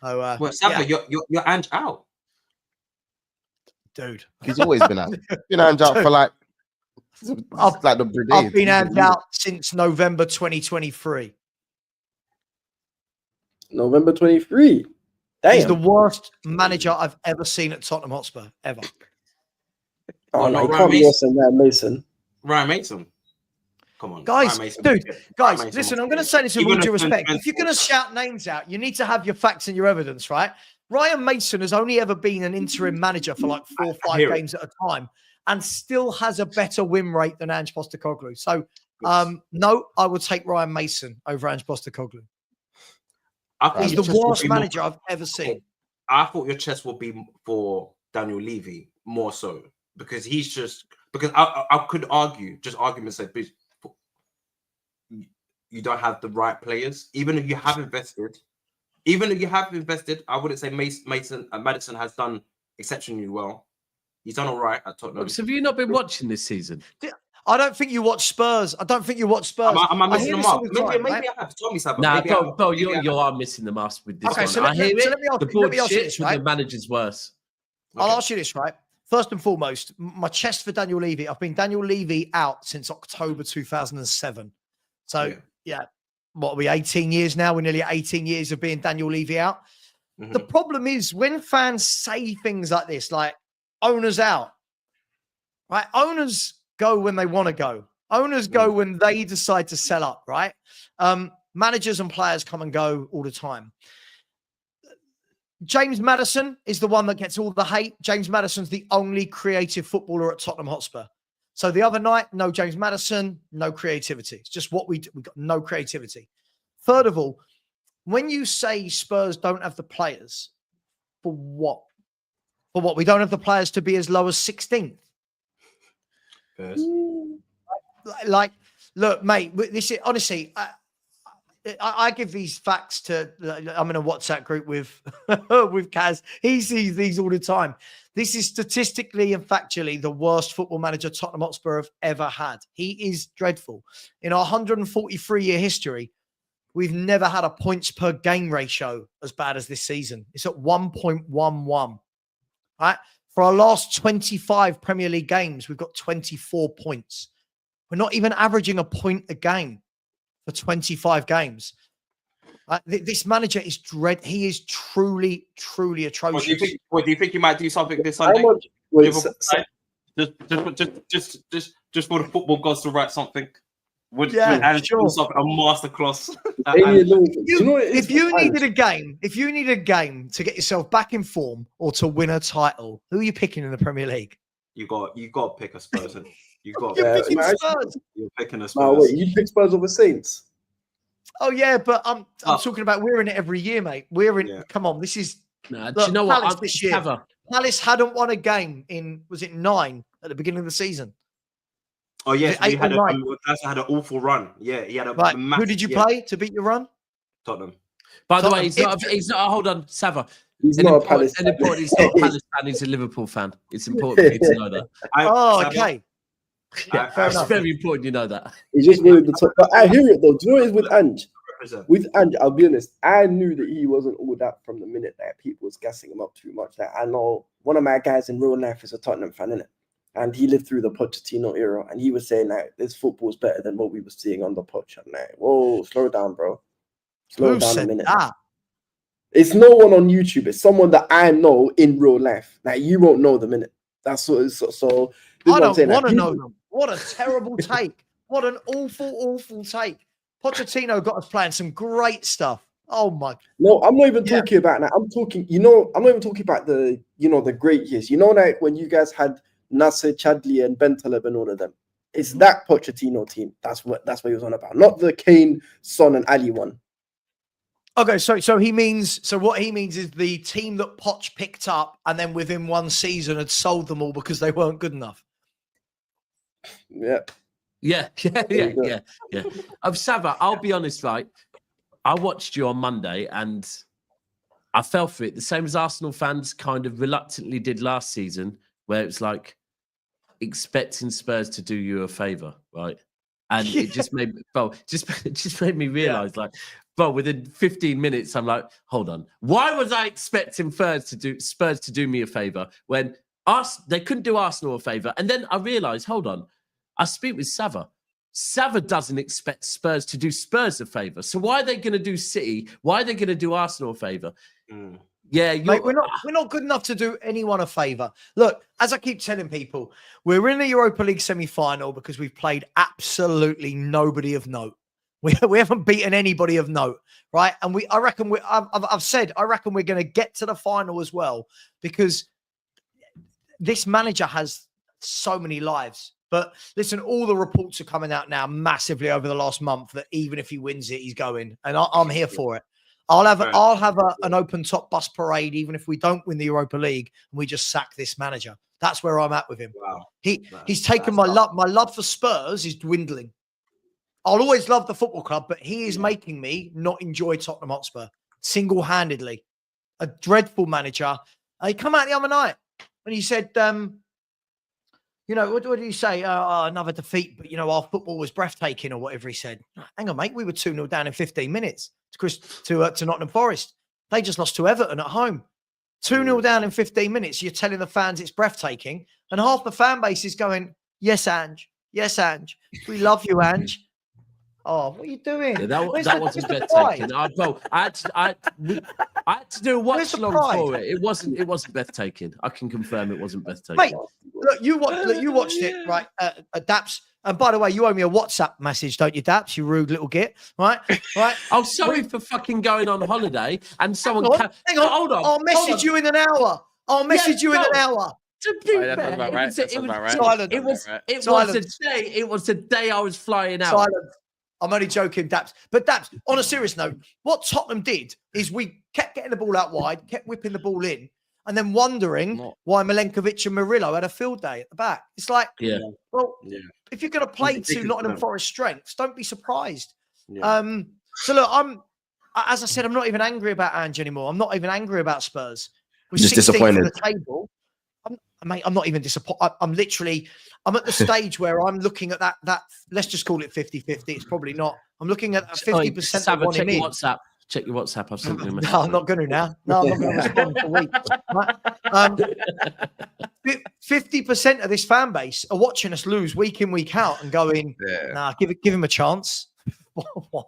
So, well, Sava, you're Ange out, dude. He's always been out. Been Ange out for like I've been Ange out since November 2023. November 23. Damn. He's the worst manager I've ever seen at Tottenham Hotspur, ever. Oh, no, he can't be worse than Ryan Mason. Ryan Mason. Come on. Guys, listen, I'm going to say this with all due respect. If you're going to shout names out, you need to have your facts and your evidence, right? Ryan Mason has only ever been an interim manager for like 4 or 5 games at a time and still has a better win rate than Ange Postecoglou. So, no, I would take Ryan Mason over Ange Postecoglou. He's the worst manager I've ever seen. I thought your chest would be for Daniel Levy more so because he's just because I could argue, just argument said, you don't have the right players. Even if you have invested, I wouldn't say Maddison has done exceptionally well. He's done all right at Tottenham. So have you not been watching this season? I don't think you watch Spurs. Am I missing them up? Maybe I have. Tell me something. Nah, Bo, you are missing the mark with this one. So let me ask, the board you shit this, with right? the manager's worse. I'll ask you this, right? First and foremost, my chest for Daniel Levy. I've been Daniel Levy out since October 2007. So, yeah, what are we, 18 years now? We're nearly 18 years of being Daniel Levy out. Mm-hmm. The problem is when fans say things like this, like owners out, right? Owners go when they want to go. Owners go when they decide to sell up, right? Managers and players come and go all the time. James Maddison is the one that gets all the hate. James Maddison's the only creative footballer at Tottenham Hotspur. So the other night, no James Maddison, no creativity. It's just what we got, no creativity. Third of all, when you say Spurs don't have the players, for what? For what? We don't have the players to be as low as 16th. Like, look, mate, this is honestly, I give these facts to, I'm in a WhatsApp group with Kaz. He sees these all the time. This is statistically and factually the worst football manager Tottenham Hotspur have ever had. He is dreadful. In our 143-year history, we've never had a points per game ratio as bad as this season. It's at 1.11. Right? For our last 25 Premier League games, we've got 24 points. We're not even averaging a point a game for 25 games. This manager is he is truly, truly atrocious. Do you think you might do something this Sunday? Just for the football gods to write something. Would Ange do something, a masterclass? If you needed a game to get yourself back in form or to win a title, who are you picking in the Premier League? You got to pick a Spurs. You're picking Spurs. You're picking a Spurs. Oh wait, you pick Spurs over Saints? Oh yeah, but I'm talking about we're in it every year, mate. We're in. Yeah. Come on, this is. Do you know Palace what? This year, Palace hadn't won a game in, was it 9 at the beginning of the season? Oh yes, he had an awful run. Yeah, he had a massive, who did you play to beat your run? Tottenham. By the way, he's not. Hold on, Sava. He's not a Palace fan. He's not a Palace fan. He's a Liverpool fan. It's important for you to know that. Okay. Yeah, it's very important you know that. He's just really the top. But I hear it though. Do you know what it is with Ange? With Ange, I'll be honest. I knew that he wasn't all that from the minute that people was gassing him up too much. Like, I know one of my guys in real life is a Tottenham fan, innit? And he lived through the Pochettino era, and he was saying that this football is better than what we were seeing on the Poch. I'm like, whoa, slow down, bro. Slow down a minute. It's no one on YouTube. It's someone that I know in real life. Like, you won't know the minute. That's what it's so. I don't want to know them. What a terrible take. What an awful, awful take. Pochettino got us playing some great stuff. Oh my. No, I'm not even talking about that. I'm talking, I'm not even talking about the, the great years. Like when you guys had Nasser, Chadli, and Bentaleb and all of them. It's that Pochettino team. That's what he was on about. Not the Kane, Son, and Ali one. Okay, so what he means is the team that Poch picked up and then within one season had sold them all because they weren't good enough. Yeah. Sava, I'll be honest, right? I watched you on Monday and I fell for it. The same as Arsenal fans kind of reluctantly did last season, where it's like expecting Spurs to do you a favour, right? And it just made me realise, within 15 minutes, I'm like, hold on. Why was I expecting Spurs to do me a favour when they couldn't do Arsenal a favour? And then I realised, hold on, I speak with Sava. Sava doesn't expect Spurs to do Spurs a favour. So why are they going to do City? Why are they going to do Arsenal a favour? Yeah, mate, we're not good enough to do anyone a favour. Look, as I keep telling people, we're in the Europa League semi-final because we've played absolutely nobody of note. We haven't beaten anybody of note, right? And I've said I reckon we're going to get to the final as well because this manager has so many lives. But listen, all the reports are coming out now massively over the last month that even if he wins it, he's going. And I'm here for it. I'll have an open top bus parade, even if we don't win the Europa League and we just sack this manager. That's where I'm at with him. Wow. He's taken my love. My love for Spurs is dwindling. I'll always love the football club, but he is making me not enjoy Tottenham Hotspur single-handedly. A dreadful manager. He come out the other night and he said, what did he say? Another defeat, but, our football was breathtaking or whatever he said. Hang on, mate. We were 2-0 down in 15 minutes to Nottingham Forest. They just lost to Everton at home. 2-0 down in 15 minutes. You're telling the fans it's breathtaking. And half the fan base is going, yes, Ange. Yes, Ange. We love you, Ange. Oh, what are you doing? Yeah, that wasn't breathtaking. I had to do a watch long for it. It wasn't breathtaking. I can confirm it wasn't breathtaking. Mate, look, you watched it, right? Daps. And by the way, you owe me a WhatsApp message, don't you, Daps? You rude little git, right? I'm sorry for fucking going on holiday and someone. Hang on. Hold on. I'll message you in an hour. To be fair, it was the day I was flying out. Silent. I'm only joking, Daps. But Daps, on a serious note, what Tottenham did is we kept getting the ball out wide, kept whipping the ball in, and then wondering why Milenkovic and Murillo had a field day at the back. It's like, if you're going to play to Nottingham Forest strengths, don't be surprised. Yeah. So look, as I said, I'm not even angry about Ange anymore. I'm not even angry about Spurs. We're just disappointed. The table. I'm not even disappointed. I'm at the stage where I'm looking at that, let's just call it 50-50. It's probably not. I'm looking at 50% of one in. Check your WhatsApp. I've sent you a message. No, I'm not going to now. No, I'm not going to respond for weeks. 50% of this fan base are watching us lose week in, week out and going, nah, give him a chance. What?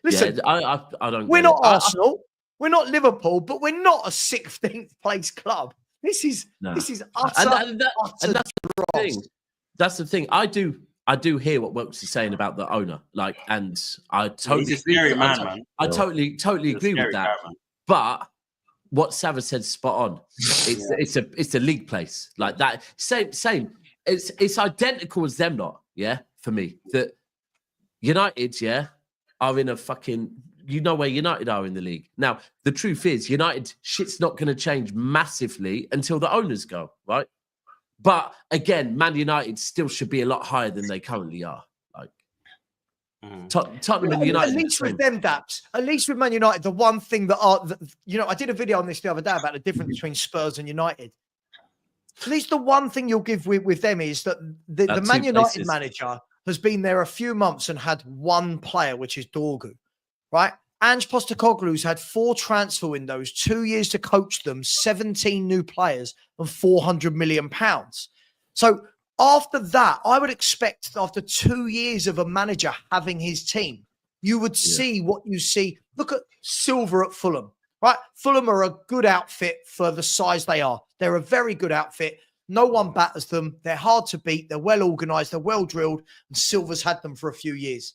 Listen, I don't. We're not Arsenal. We're not Liverpool, but we're not a 16th place club. This is utter, and that's the thing. That's the thing. I do hear what Wilkes is saying about the owner, and I totally He's a scary man. I totally agree with that. But what Savage said spot on. It's a league place like that. Same. It's identical as them lot. Yeah, for me that United are in a fucking. You know where United are in the league. Now, the truth is, United shit's not going to change massively until the owners go, right? But again, Man United still should be a lot higher than they currently are. Tottenham and United. At least with them, Daps. At least with Man United, the one thing I did a video on this the other day about the difference between Spurs and United. At least the one thing you'll give with them is that the Man United manager has been there a few months and had one player, which is Diogo. Right? Ange Postecoglou's had 4 transfer windows, 2 years to coach them, 17 new players and £400 million. So after that, I would expect after 2 years of a manager having his team, you would see what you see. Look at Silva at Fulham, right? Fulham are a good outfit for the size they are. They're a very good outfit. No one batters them. They're hard to beat. They're well organised. They're well drilled. And Silva's had them for a few years.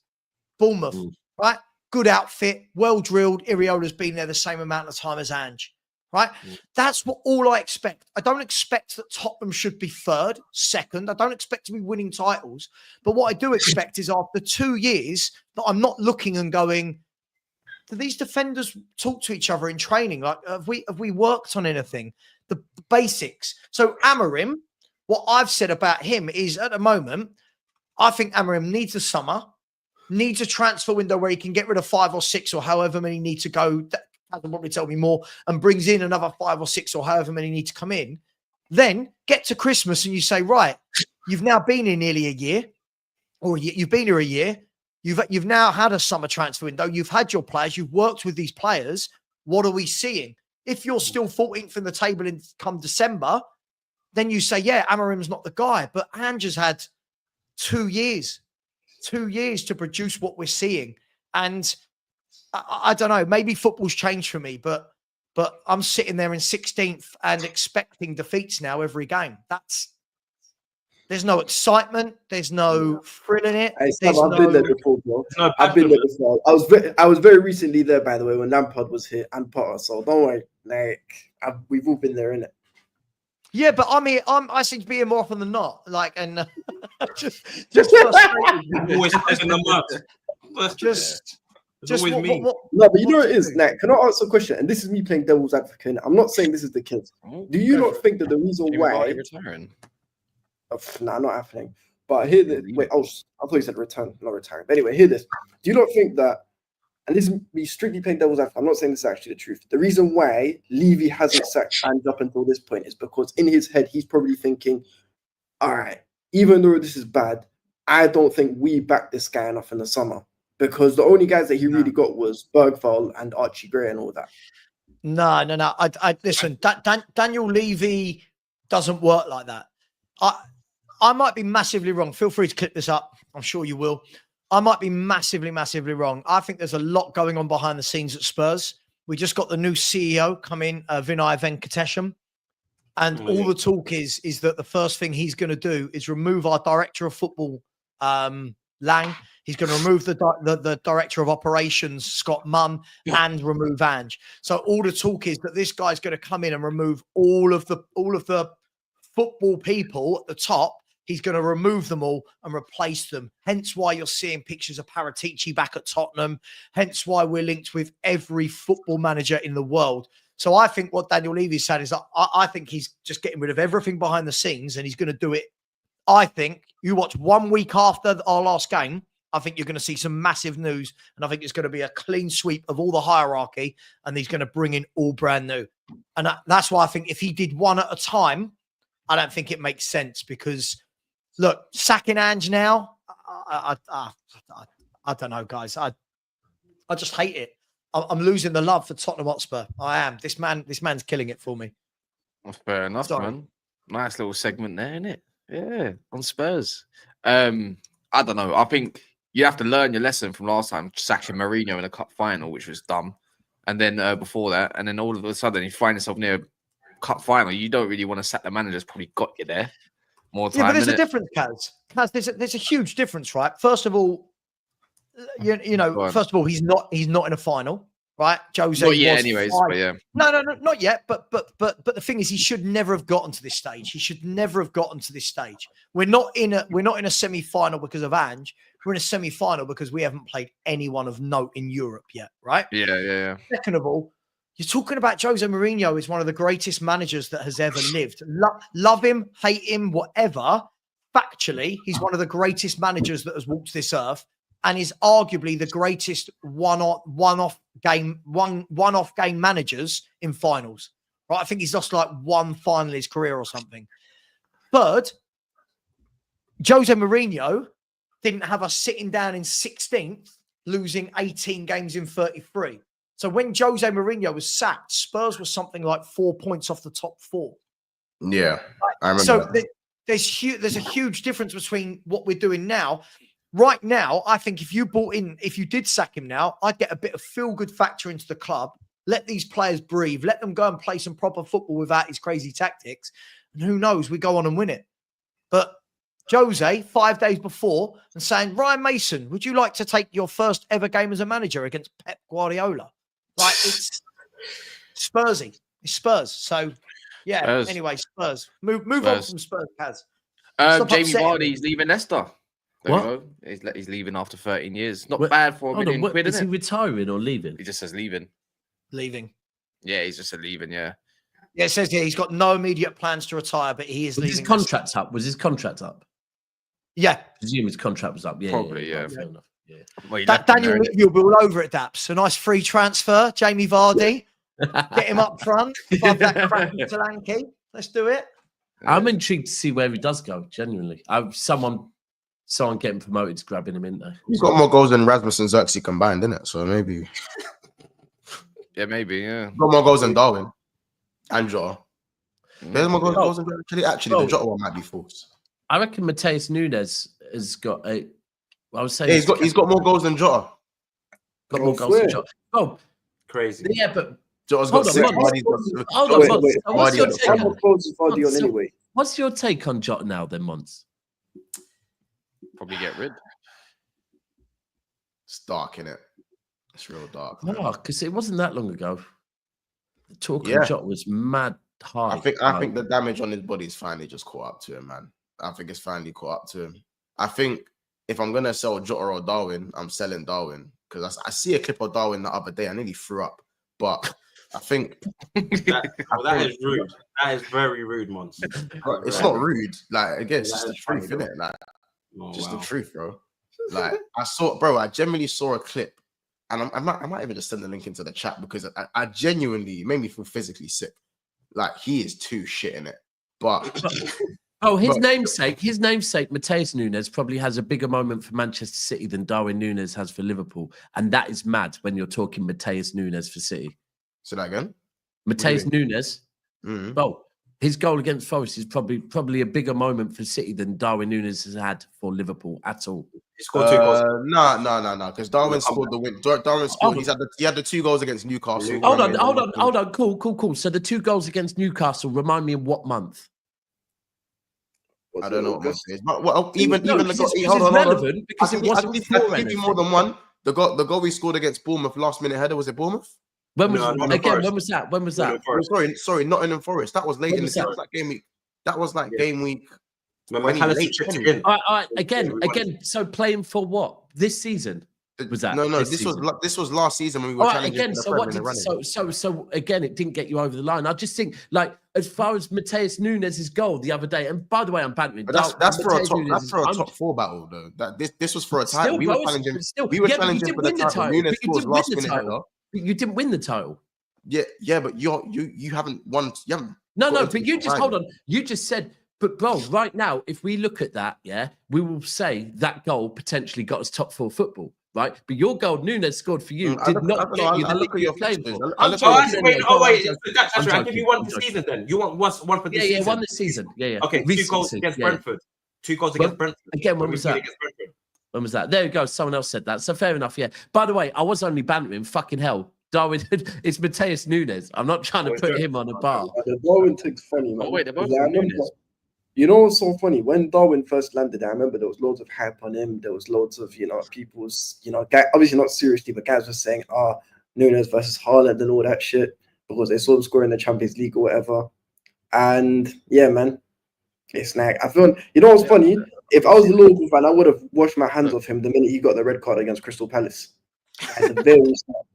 Bournemouth, right? Good outfit, well drilled. Iriola's been there the same amount of time as Ange, right? That's all I expect. I don't expect that Tottenham should be third, second. I don't expect to be winning titles. But what I do expect is after 2 years that I'm not looking and going, do these defenders talk to each other in training? Like, have we worked on anything? The basics. So Amorim, what I've said about him is at the moment, I think Amorim needs a summer. Needs a transfer window where he can get rid of 5 or 6 or however many need to go. Hasn't probably tell me more, and brings in another 5 or 6 or however many need to come in. Then get to Christmas and you say, right, you've now been here nearly a year, or you've been here a year. You've now had a summer transfer window. You've had your players. You've worked with these players. What are we seeing? If you're still 14th in the table in come December, then you say, yeah, Amorim's not the guy. But Ange has had 2 years. 2 years to produce what we're seeing. And I don't know, maybe football's changed for me, but I'm sitting there in 16th and expecting defeats now every game. There's no excitement. There's no thrill in it. I've been there before, bro. I've been there before. I was very recently there, by the way, when Lampard was here and Potter. So don't worry, we've all been there, innit? Yeah, but I seem to be here more often than not. Just frustrated. Always in the mud. Just Just always me. No, but you know what what it do is, do? Nat. Can I ask a question? And this is me playing devil's advocate. I'm not saying this is the case. Do you Go not for think that the reason Jamie why? Vardy retiring. Nah, not happening. But hear this. Wait, I thought you said return, not retiring. But anyway, hear this. Do you not think that? And this is me strictly playing devil's advocate. I'm not saying this is actually the truth. The reason why Levy hasn't sacked Ange up until this point is because in his head he's probably thinking, all right, even though this is bad, I don't think we backed this guy enough in the summer because the only guys that he really got was Bergvall and Archie Gray and all that. No. I listen. Daniel Levy doesn't work like that. I might be massively wrong. Feel free to clip this up. I'm sure you will. I might be massively wrong. I think there's a lot going on behind the scenes at Spurs. We just got the new CEO come in, Vinay Venkatesham. And all the talk is that the first thing he's going to do is remove our director of football, Lang. He's going to remove the director of operations, Scott Munn, and remove Ange. So all the talk is that this guy's going to come in and remove all of the football people at the top. He's going to remove them all and replace them. Hence why you're seeing pictures of Paratici back at Tottenham. Hence why we're linked with every football manager in the world. So I think what Daniel Levy said is that I think he's just getting rid of everything behind the scenes and he's going to do it. I think you watch 1 week after our last game, I think you're going to see some massive news. And I think it's going to be a clean sweep of all the hierarchy and he's going to bring in all brand new. And that's why I think if he did one at a time, I don't think it makes sense because look, sacking Ange now, I don't know, guys. I just hate it. I'm losing the love for Tottenham Hotspur. I am. This man's killing it for me. Well, fair enough, Sorry. man. Nice little segment there, isn't it? Yeah, on Spurs. I don't know. I think you have to learn your lesson from last time, sacking Mourinho in a cup final, which was dumb. And then before that, and then all of a sudden you find yourself near a cup final. You don't really want to sack the manager's probably got you there. More time. Yeah, but there's a difference, Kaz. There's a huge difference, right? First of all, you know, first of all, he's not in a final, right? Jose not yet, anyways. But yeah, no, not yet. But the thing is, he should never have gotten to this stage. He should never have gotten to this stage. We're not in a semi-final because of Ange. We're in a semi-final because we haven't played anyone of note in Europe yet, right? Yeah. Second of all, you're talking about Jose Mourinho is one of the greatest managers that has ever lived. Love him, hate him, whatever. Factually, he's one of the greatest managers that has walked this earth and is arguably the greatest one-off game managers in finals. Right? I think he's lost like one final in his career or something. Third, Jose Mourinho didn't have us sitting down in 16th, losing 18 games in 33. So when Jose Mourinho was sacked, Spurs was something like 4 points off the top 4. Yeah, I remember. So there's a huge difference between what we're doing now. Right now, I think if you did sack him now, I'd get a bit of feel-good factor into the club, let these players breathe, let them go and play some proper football without his crazy tactics. And who knows, we go on and win it. But Jose, 5 days before, and saying, Ryan Mason, would you like to take your first ever game as a manager against Pep Guardiola? Like, it's Spursy. It's Spurs. So, yeah, Spurs. Anyway, Spurs. Move Spurs. on from Spurs, Kaz. Jamie Vardy's leaving Leicester. There What? you go. He's leaving after 13 years. Not bad for $1 million quid, is isn't he it? retiring or leaving? He just says leaving. Leaving. Yeah, he's just said leaving, yeah. Yeah, it says here he's got no immediate plans to retire, but he is Was leaving. his contract up? Was his contract up? Yeah. I presume his contract was up. Yeah, Probably, yeah. Fair enough. Yeah. Well, Daniel Levy will be all over it, Daps. A nice free transfer. Jamie Vardy. Get him up front. Above that crappy Solanke. Let's do it. I'm intrigued to see where he does go, genuinely. Someone getting promoted is grabbing him in there. He's got more goals than Rasmus and Xerxes combined, isn't it? So maybe. Yeah, maybe, yeah. Got more goals than Darwin and Jota. There's more goals than Jota. Actually, the Jota one might be false. I reckon Mateus Nunes has got a. I was saying Yeah, he's got more goals than Jota. Got more goals than Jota. Oh, Crazy. yeah, but Jota's Hold got on, 6. hold on, Mons. Wait, What's your Vardy take? How much goals is Vardy on anyway? What's your take on Jota now, then, Mons? Probably get rid. It's dark, innit? It's real dark. No, because it wasn't that long ago. The talk Yeah. of Jota was mad high. I think the damage on his body is finally just caught up to him, man. I think it's finally caught up to him. I think if I'm gonna sell Jota or Darwin, I'm selling Darwin because I see a clip of Darwin the other day. I nearly threw up, but I think that is rude. That is very rude, Mons. It's not rude. Like again, it's just the funny, truth, innit? Like the truth, bro. Like I genuinely saw a clip, and I might even just send the link into the chat because I genuinely it made me feel physically sick. Like he is too shit in it, but. Oh, his namesake, Matheus Nunes, probably has a bigger moment for Manchester City than Darwin Nunes has for Liverpool. And that is mad when you're talking Matheus Nunes for City. Say that again? Matheus Nunes, well, his goal against Forest is probably a bigger moment for City than Darwin Nunes has had for Liverpool at all. He scored 2 goals. No, because Darwin scored the win. Darwin scored. He had the 2 goals against Newcastle. Hold on. Cool. So the 2 goals against Newcastle remind me of what month? I don't know what month it is, but even the goal. Hold on. Relevant because it wasn't before anything. More than one. The goal we scored against Bournemouth, last minute header, was it Bournemouth? When was that? When was that? Sorry, Nottingham Forest. That was late in the season. That was like game week. That was like game week. All right, again. So playing for what this season? Was that? No. This was last season when we were challenging again. So again, it didn't get you over the line. I just think like as far as Matheus Nunes' goal the other day, and by the way, I'm bantering. But that's for a top 4 battle though. This was for a title. We were challenging. We were challenging for the title. Nunes scores last minute header. You didn't win the title. Yeah, but you haven't won. You haven't. No, but you just hold on. You just said. But bro, right now, if we look at that, we will say that goal potentially got us top 4 football. Right, but your goal Nunes scored for you did not get you the league you're playing for. I'll give you one this season then. You want one for this season? Yeah, one this season. Yeah. Okay, 2 goals against Brentford. 2 goals against Brentford. Again, when was that? When was that? There you go. Someone else said that. So fair enough. Yeah. By the way, I was only bantering. Fucking hell, Darwin. It's Matheus Nunes. I'm not trying to put him on a bar. The Darwin thing's funny, man. Oh wait, they're both Nunes. You know what's so funny? When Darwin first landed, I remember there was loads of hype on him. There was loads of, people's, guys, obviously not seriously, but guys were saying, Nunes versus Haaland and all that shit because they saw him score in the Champions League or whatever. And yeah, man, it's like, I feel, what's funny? If I was a Liverpool fan, I would have washed my hands off him the minute he got the red card against Crystal Palace. At the very start.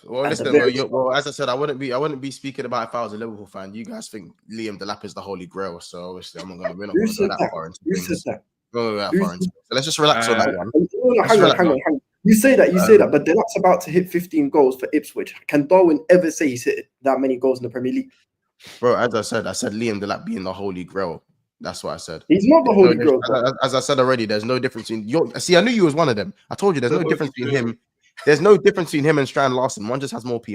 Well, listen, well, as I said, I wouldn't be speaking about if I was a Liverpool fan. You guys think Liam Delap is the Holy Grail, so obviously we're not going to go that far into things. So let's just relax on that one. Hang on. You say that, but Delap's about to hit 15 goals for Ipswich. Can Darwin ever say he's hit that many goals in the Premier League? Bro, as I said Liam Delap being the Holy Grail. That's what I said. He's not the Holy Grail. As I said already, there's no difference between See, I knew you was one of them. I told you there's no difference between him. There's no difference between him and Strand Larson. One just has more PR. Do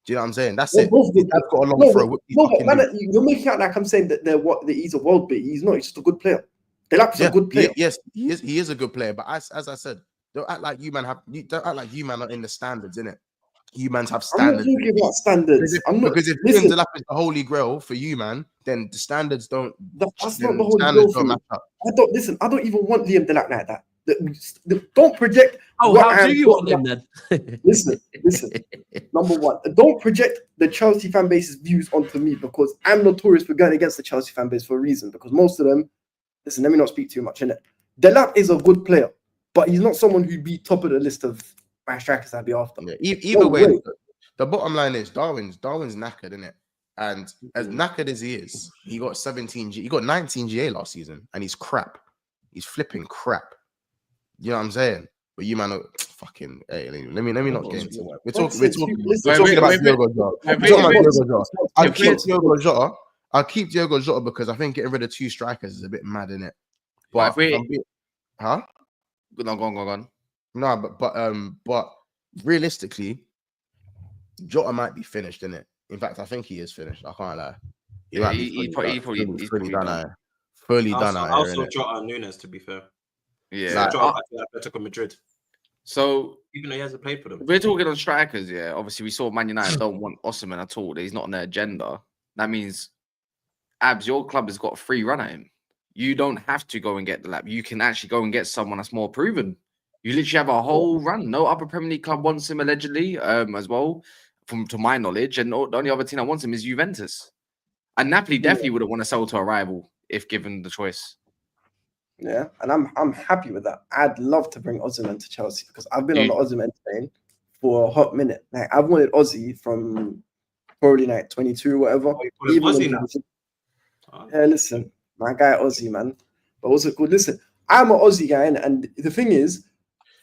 you know what I'm saying? That's it. I've got a long throw. You're making out like I'm saying that he's a world beat. He's not. He's just a good player. Delap's a good player. Yes, he is. He is a good player. But as I said, don't act like you man are in the standards, innit? You mans have standards. I'm not talking about standards. Because if Liam Delap is the Holy Grail for you, man, then the standards don't. That's not the Holy Grail. I don't even want Liam Delap like that. Don't project. How do you want him then? Listen. Number one, don't project the Chelsea fan base's views onto me because I'm notorious for going against the Chelsea fan base for a reason. Because most of them, listen, let me not speak too much in it. Delap is a good player, but he's not someone who'd be top of the list of my strikers I'd be after. Yeah, either way, the bottom line is Darwin's knackered, innit? And as knackered as he is, he got 19 GA last season, and he's crap. He's flipping crap. You know what I'm saying? But you man, fucking. Hey, let me not get into it. We're talking about Diogo Jota. I'll keep Diogo Jota because I think getting rid of 2 strikers is a bit mad, innit? But huh? No, go on. No, but realistically, Jota might be finished, innit? In fact, I think he is finished. I can't lie. He's probably done. Fully done. Also, Jota and Nunes, to be fair. Yeah, Atletico Madrid. So even though he hasn't played for them, we're talking on strikers. Yeah, obviously we saw Man United don't want Osimhen at all. He's not on their agenda. That means, Abs, your club has got a free run at him. You don't have to go and get the lap. You can actually go and get someone that's more proven. You literally have a whole run. No other Premier League club wants him allegedly, as well, to my knowledge. And the only other team that wants him is Juventus. And Napoli definitely wouldn't want to sell to a rival if given the choice. Yeah, and I'm happy with that. I'd love to bring Osimhen to Chelsea because I've been on the Osimhen train for a hot minute. Like I've wanted Ozzy from probably like 22 or whatever. Even when he was, yeah, listen, my guy Ozzy, man. But what's it called? Listen, I'm an Aussie guy, and the thing is,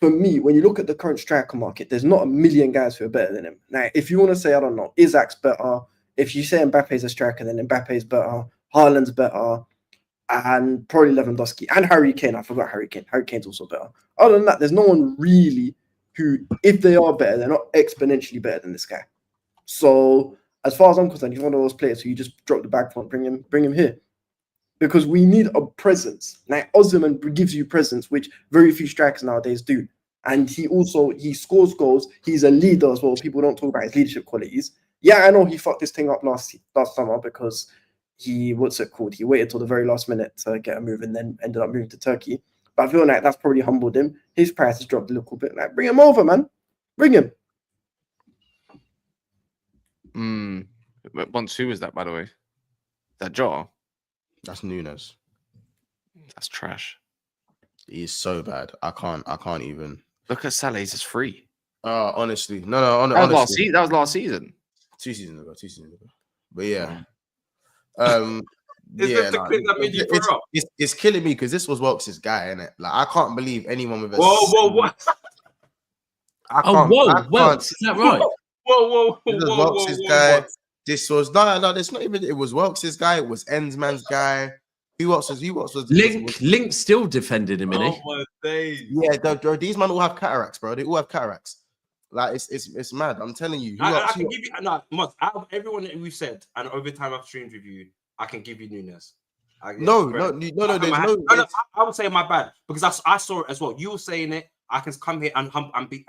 for me, when you look at the current striker market, there's not a million guys who are better than him. Now, if you want to say, I don't know, Isaac's better. If you say Mbappe's a striker, then Mbappe's better. Haaland's better. And probably Lewandowski and Harry Kane. I forgot Harry Kane. Harry Kane's also better. Other than that, there's no one really who, if they are better, they're not exponentially better than this guy. So, as far as I'm concerned, he's one of those players who you just drop the bag for and bring him here. Because we need a presence. Like Osimhen gives you presence, which very few strikers nowadays do. And he scores goals. He's a leader as well. People don't talk about his leadership qualities. Yeah, I know he fucked this thing up last summer because he waited till the very last minute to get a move and then ended up moving to Turkey. But I feel like that's probably humbled him. His price has dropped a little bit. Like, bring him over, man. Bring him. Once who was that, by the way? That Jota? That's Nunes. That's trash. He's so bad. I can't even. Look at Salah. He's just free. Honestly, no. That was last season. 2 seasons ago. But yeah. It's killing me because this was Welks' guy, innit? Like I can't believe anyone with a what? Welks, is that right? Whoa, Welks' guy. This was no, it's not even. It was Welks' guy. It was Ensman's guy. Who else was Link still defended him, innit? Oh my days. Yeah, these men all have cataracts, bro. They all have cataracts. Like it's mad. I'm telling you. I can give you out of everyone that we've said, and over time I've streamed with you, I can give you Nunes. No. I would say my bad because I saw it as well. You were saying it. I can come here and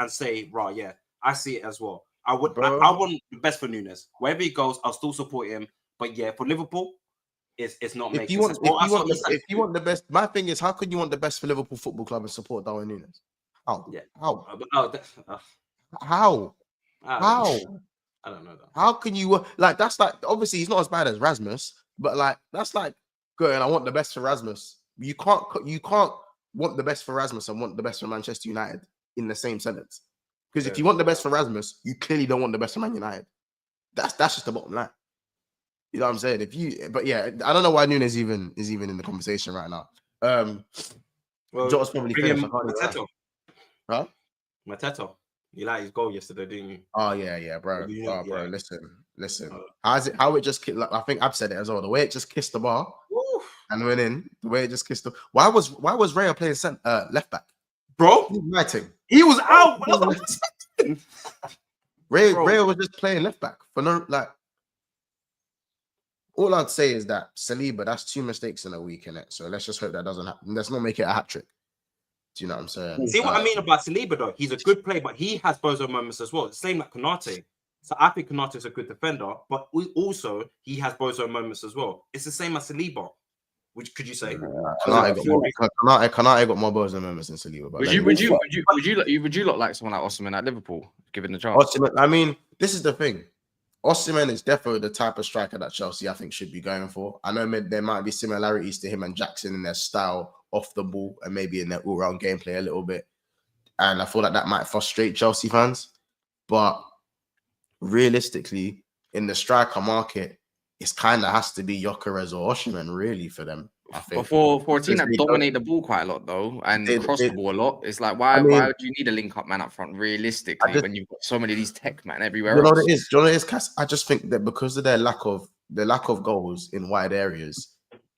say, right, yeah, I see it as well. I want the best for Nunes. Wherever he goes, I'll still support him. But yeah, for Liverpool, it's not making sense. If you want the best, my thing is, how can you want the best for Liverpool Football Club and support Darwin Nunes? How? Yeah. How? How? I don't know that. How can you like? That's like obviously he's not as bad as Rasmus, but like that's like going. I want the best for Rasmus. You can't want the best for Rasmus and want the best for Manchester United in the same sentence. Because if you want the best for Rasmus, you clearly don't want the best for Man United. That's just the bottom line. You know what I'm saying? But yeah, I don't know why Nunes is even in the conversation right now. Jota's probably finished. Mateta. Huh? Mateta. You like his goal yesterday, didn't you? Oh yeah, bro. Bro, listen. How it just like, I think I've said it as well. The way it just kissed the bar and went in. The way it just kissed the. Why was Raya playing left back? Bro, he was out. Ray was just playing left back for no like. All I'd say is that Saliba, that's 2 mistakes in a week, innit? So let's just hope that doesn't happen. Let's not make it a hat trick. Do you know what I'm saying? See what I mean about Saliba though? He's a good player, but he has bozo moments as well. Same like Konate. So I think Konate is a good defender, but also he has bozo moments as well. It's the same as Saliba. Which could you say? Konate got more bozo moments than Saliba. But would you look like someone like Osimhen at Liverpool, given the chance? Osimhen, I mean, this is the thing. Osimhen is definitely the type of striker that Chelsea, I think, should be going for. I know there might be similarities to him and Jackson in their style off the ball and maybe in their all-round gameplay a little bit. And I feel like that might frustrate Chelsea fans. But realistically, in the striker market, it kind of has to be Gyökeres or Osimhen, really, for them, I think. For a team that dominate the ball quite a lot, though, and cross the ball a lot, it's like, why do you need a link-up man up front, realistically, when you've got so many of these tech man everywhere else? Do you know what it is, Cass? I just think that because of their lack of goals in wide areas,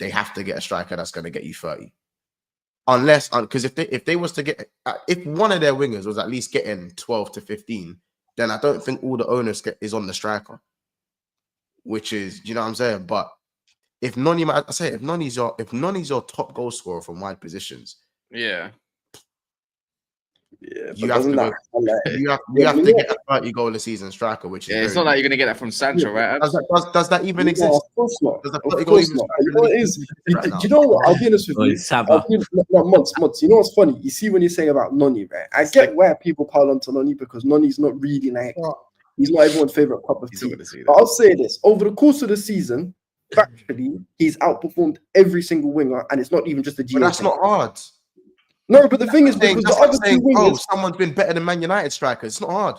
they have to get a striker that's going to get you 30. Unless, because if they was to get, if one of their wingers was at least getting 12 to 15, then I don't think all the onus is on the striker. Which is, you know what I'm saying? But if Noni's your top goal scorer from wide positions, you have to get a 30 goal a season striker, which is it's not like you're gonna get that from Sancho, right? Does that even exist? Of course not. Does that of course not. You know what it is? You know what? I'll be honest with you. Months. You know what's funny? You see when you're saying about Noni, right? I get where people pile onto Noni because Noni's not really like he's not everyone's favorite cup of tea. But I'll say this: over the course of the season, factually, he's outperformed every single winger, and it's not even just a But GA. that's not hard. No, but the thing is, because That's the like other saying, two wingers. someone's been better than Man United strikers. It's not hard.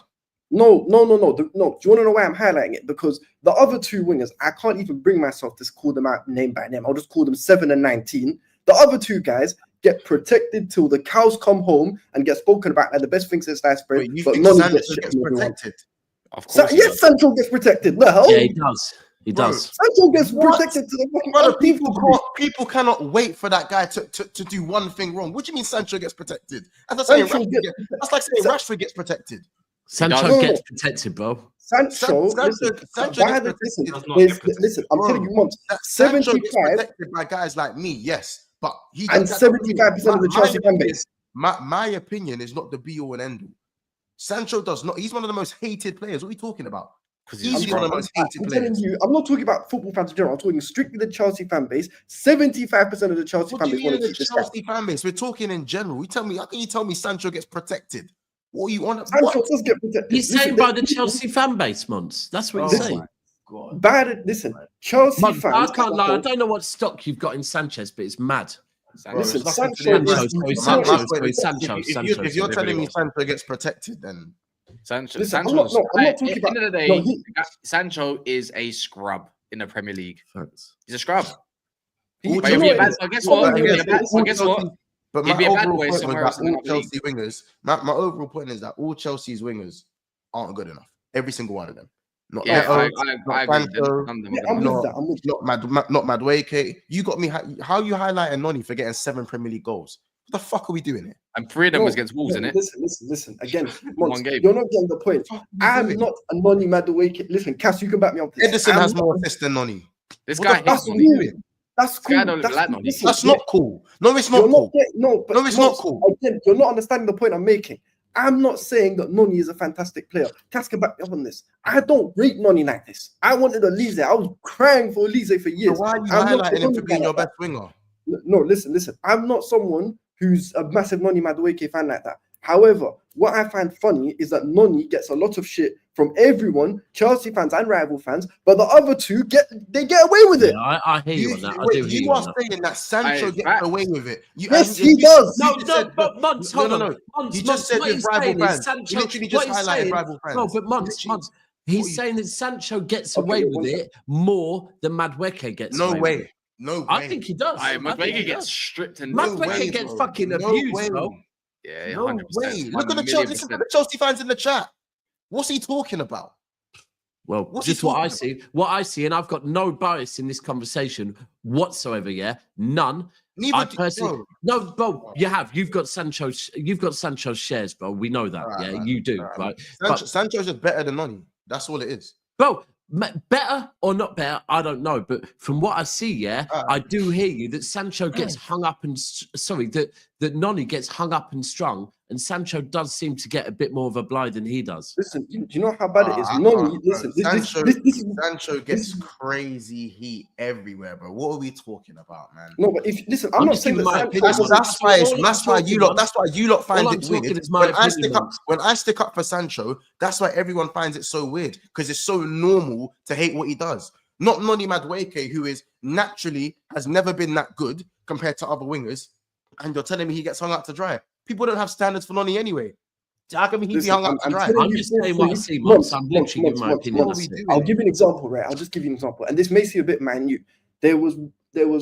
No. Do you want to know why I'm highlighting it? Because the other two wingers, I can't even bring myself to call them out name by name. I'll just call them 7 and 19. The other two guys get protected till the cows come home and get spoken about as the best thing since sliced bread. Wait, you But think none Sancho gets gets protected? Of course. yes, Sancho gets protected. The hell? Yeah, he does. He Bro, does. Sancho gets What? protected to the fucking Brother, umpteenth degree. people cannot wait for that guy to do one thing wrong. What do you mean Sancho gets protected? That's like saying Rashford gets protected. Sancho gets protected, bro. Sancho Sancho listen, I'm telling you once, Sancho gets 75 protected by guys like me, yes, but he and 75% of the Chelsea fan base. My opinion is not the be all and end all. Sancho does not. He's one of the most hated players. What are you talking about? He's one of the most hated players. I'm telling you, I'm not talking about football fans in general. I'm talking strictly the Chelsea fan base. 75% of the Chelsea fan base want to keep this guy. Chelsea fan base. We're talking in general. How can you tell me Sancho gets protected? What are you on? Sancho does get protected. He's saying by the Chelsea fan base, Mons. That's what he's saying. Listen, Chelsea Mons, fans. I can't lie. I don't know what stock you've got in Sanchez, but it's mad. Listen, Sancho. If you're telling me Sancho gets protected, then Sancho. Listen, I'm not talking about. At the end of the day, Sancho is a scrub in the Premier League. He's a scrub. Guess what? But my overall point was that all Chelsea wingers. My overall point is that all Chelsea's wingers aren't good enough. Every single one of them. Not I agree. Not Madueke. You got me. How you highlighting Noni for getting 7 Premier League goals? What the fuck are we doing here? And 3 of them was against Wolves, innit? Listen. Again, One game. You're not getting the point. I'm not a Noni Madueke. Listen, Cass, you can back me up. Edison has more assists than Noni. This guy hates Noni. That's cool. That's not cool. No, it's not cool. No, it's not cool. Again, you're not understanding the point I'm making. I'm not saying that Noni is a fantastic player. Cass can back me up on this. I don't rate Noni like this. I wanted Elise. I was crying for Elise for years. So why are you highlighting him for being your best winger? No, listen. I'm not someone who's a massive Noni Madueke fan like that. However, what I find funny is that Noni gets a lot of shit from everyone, Chelsea fans and rival fans, but the other two get away with it. Yeah, I hear you on that. You are saying that Sancho gets away with it. Yes, he does. But Mons, hold on. He just said with rival fans. He literally just highlighted rival fans. No, but Mons, he's saying that Sancho gets away with it more than Madueke gets away with it. No way. I think he does. Madueke gets stripped and Madueke gets fucking abused, bro. Yeah, no 100%. Way. Look at the Chelsea fans in the chat. What's he talking about? Well, just what I see. What I see, and I've got no bias in this conversation whatsoever. Yeah, none. No, bro. You've got Sancho's. You've got Sancho's shares, bro. We know that. Right, yeah, you do. Right. Sancho's just better than Noni. That's all it is, bro. Better or not better, I don't know. But from what I see, I do hear you that Sancho gets hung up and that Noni gets hung up and strung, and Sancho does seem to get a bit more of a blind than he does. Listen, do you know how bad it is? Noni, listen, Sancho gets crazy heat everywhere, bro. What are we talking about, man? No, but I'm not saying that. That's why you lot find it weird. When I stick up for Sancho, that's why everyone finds it so weird because it's so normal to hate what he does. Not Noni Madueke, who is naturally has never been that good compared to other wingers, and you're telling me he gets hung out to dry. People don't have standards for Noni anyway. How come he'd be hung out to dry? I'm just saying what I see, Mons. I'm literally giving my opinion. I'll give you an example, right? I'll just give you an example, and this may seem a bit minute. There was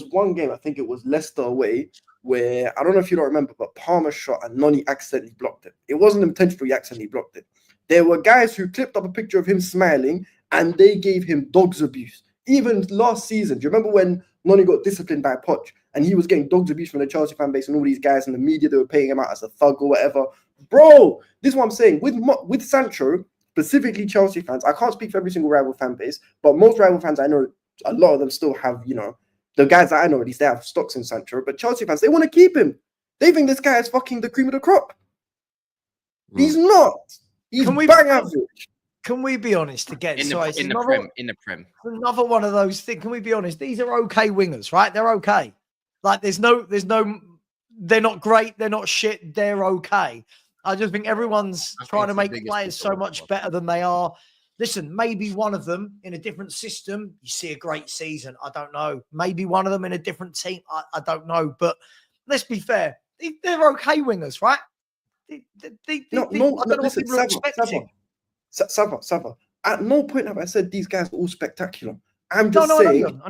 one game, I think it was Leicester away, where I don't know if you don't remember, but Palmer shot and Noni accidentally blocked it. It wasn't intentional; he accidentally blocked it. There were guys who clipped up a picture of him smiling, and they gave him dog's abuse. Even last season, do you remember when Noni got disciplined by Poch and he was getting dog's abuse from the Chelsea fan base and all these guys in the media, they were paying him out as a thug or whatever? Bro, this is what I'm saying. With Sancho, specifically Chelsea fans, I can't speak for every single rival fan base, but most rival fans I know, a lot of them still have, the guys that I know at least, they have stocks in Sancho, but Chelsea fans, they want to keep him. They think this guy is fucking the cream of the crop. He's not. He's bang average. Can we be honest again? In the Prem. Another one of those things. Can we be honest? These are okay wingers, right? They're okay. Like there's no, they're not great. They're not shit. They're okay. I just think everyone's trying to make players so much better than they are. Listen, maybe one of them in a different system, you see a great season. I don't know. Maybe one of them in a different team. I don't know. But let's be fair. They're okay wingers, right? I don't know what people are expecting. Sava. At no point have I said these guys are all spectacular. I'm just saying.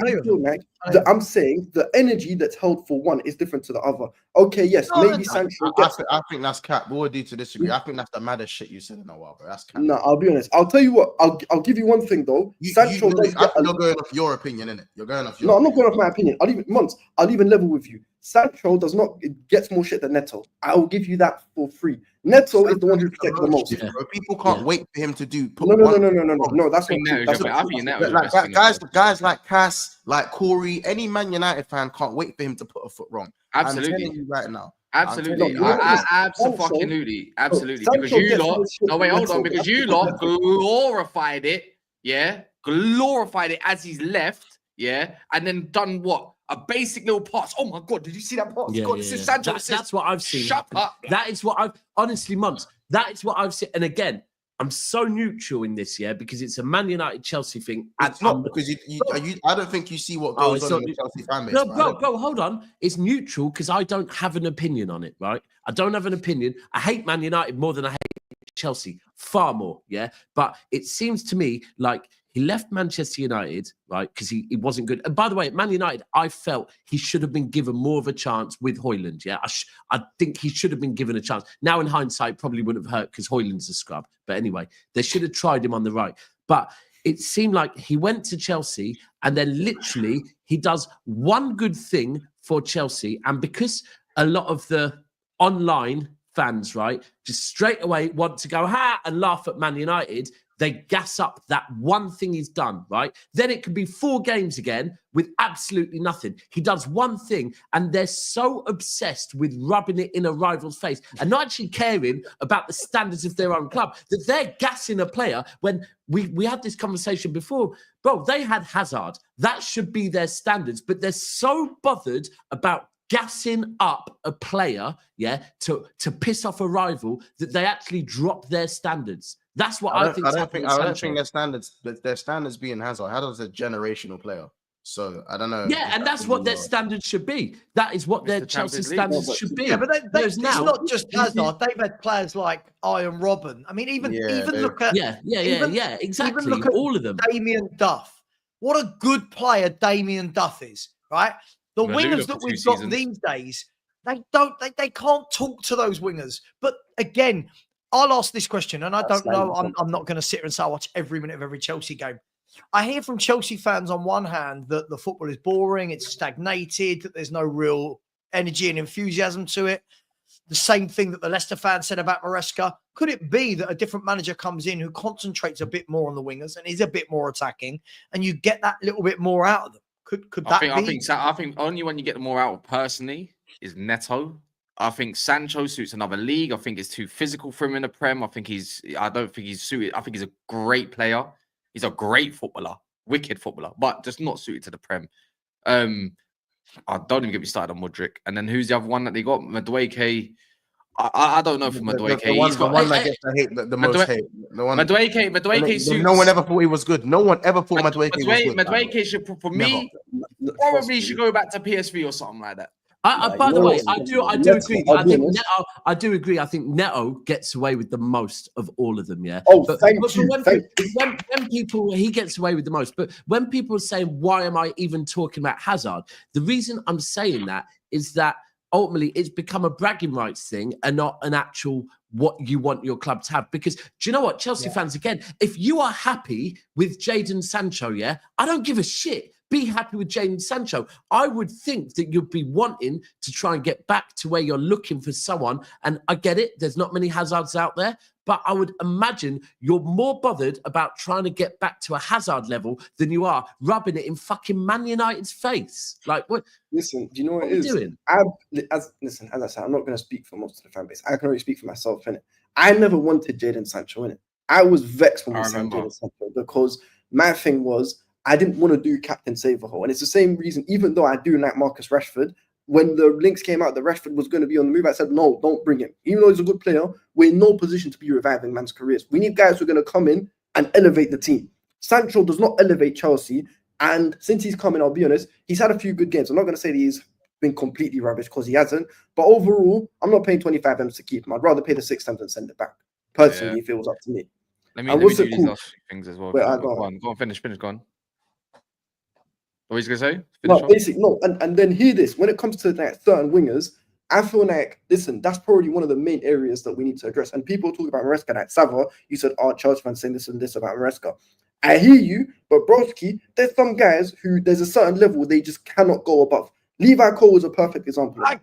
I'm saying the energy that's held for one is different to the other. Okay, yes, maybe Sancho. I think that's cap. What would you to disagree? I think that's the maddest shit you said in a while, bro. That's cap. No, I'll be honest. I'll tell you what. I'll give you one thing though. Sancho. You're going off your opinion, innit? You're going off your. No, I'm not going off my opinion. I'll even level with you. Sancho gets more shit than Neto. I will give you that for free. Neto is the one who protects the most. Yeah. People can't wait for him to do. No. That's not. Guys like Cass, like Corey, any Man United fan can't wait for him to put a foot wrong. Absolutely. I'm telling you right now. Absolutely. Absolutely. Because you lot. No, wait, hold on. Because you lot glorified it. Yeah. Glorified it as he's left. Yeah. And then done what? A basic little pass. Oh my God, did you see that pass? This is Sancho. That's what I've seen. Shut up. That is what I've honestly, Mons. That is what I've seen. And again, I'm so neutral in this, because it's a Man United Chelsea thing. It's not because I don't think you see what goes on in the Chelsea fan base. No, bro, hold on. It's neutral because I don't have an opinion on it, right? I don't have an opinion. I hate Man United more than I hate Chelsea, far more, But it seems to me like he left Manchester United, right, because he wasn't good. And by the way, at Man United, I felt he should have been given more of a chance with Højlund, I think he should have been given a chance. Now, in hindsight, probably wouldn't have hurt because Højlund's a scrub. But anyway, they should have tried him on the right. But it seemed like he went to Chelsea and then literally he does one good thing for Chelsea. And because a lot of the online fans, right, just straight away want to go, and laugh at Man United, they gas up that one thing he's done, right? Then it could be 4 games again with absolutely nothing. He does one thing and they're so obsessed with rubbing it in a rival's face and not actually caring about the standards of their own club that they're gassing a player when we had this conversation before. Bro, they had Hazard. That should be their standards, but they're so bothered about gassing up a player, to piss off a rival that they actually drop their standards. That's what I think. I don't think their standards being Hazard. Hazard's a generational player, so I don't know. Yeah, and that's what their standards should be. That is what their Chelsea standards should be. Yeah, but it's not just Hazard. They've had players like Ian Robben. I mean, even look at exactly. Even look at all of them. Damien Duff. What a good player Damien Duff is, right? The wingers that we've got these days, they can't talk to those wingers. But again, I'll ask this question, and I don't know. I'm not going to sit here and say I watch every minute of every Chelsea game. I hear from Chelsea fans on one hand that the football is boring, it's stagnated, that there's no real energy and enthusiasm to it. The same thing that the Leicester fans said about Maresca. Could it be that a different manager comes in who concentrates a bit more on the wingers and is a bit more attacking, and you get that little bit more out of them? Could that be? I think only when you get more out of personally is Neto. I think Sancho suits another league. I think it's too physical for him in the Prem. I don't think he's suited. I think he's a great player. He's a great footballer, wicked footballer, but just not suited to the Prem. I don't even get me started on Mudryk. And then who's the other one that they got? Madueke. I don't know for Madueke. The one that gets the most hate. Madueke. No one ever thought he was good. No one ever thought Madueke was good. Madueke should, for me, probably should go back to PSV or something like that. By the way, I do agree. I do agree. I think Neto gets away with the most of all of them. Yeah. When people, he gets away with the most. But when people are saying, "Why am I even talking about Hazard?" The reason I'm saying that is that ultimately it's become a bragging rights thing and not an actual what you want your club to have. Because do you know what, Chelsea fans, again, if you are happy with Jadon Sancho, I don't give a shit. Be happy with Jadon Sancho. I would think that you'd be wanting to try and get back to where you're looking for someone. And I get it. There's not many Hazards out there. But I would imagine you're more bothered about trying to get back to a Hazard level than you are rubbing it in fucking Man United's face. Like, what? Listen, do you know what it is? Doing? As I said, I'm not going to speak for most of the fan base. I can only speak for myself, innit? I never wanted Jadon Sancho, innit? I was vexed when we signed Jadon Sancho because my thing was I didn't want to do Captain Save a Hole. And it's the same reason, even though I do like Marcus Rashford, when the links came out that Rashford was going to be on the move, I said, no, don't bring him. Even though he's a good player, we're in no position to be reviving man's careers. We need guys who are going to come in and elevate the team. Sancho does not elevate Chelsea. And since he's come in, I'll be honest, he's had a few good games. I'm not going to say that he's been completely rubbish because he hasn't. But overall, I'm not paying 25 M's to keep him. I'd rather pay the 6 times and send it back. Personally, if it was up to me. Let me do these last few things as well. Wait, go on, finish, go on. What were you going to say? And then hear this. When it comes to like certain wingers, I feel like, listen, that's probably one of the main areas that we need to address. And people talk about Maresca, like Sava, you said, Chelsea fans saying this and this about Maresca. I hear you, but broski, there's some guys who there's a certain level they just cannot go above. Levi Cole is a perfect example. I'm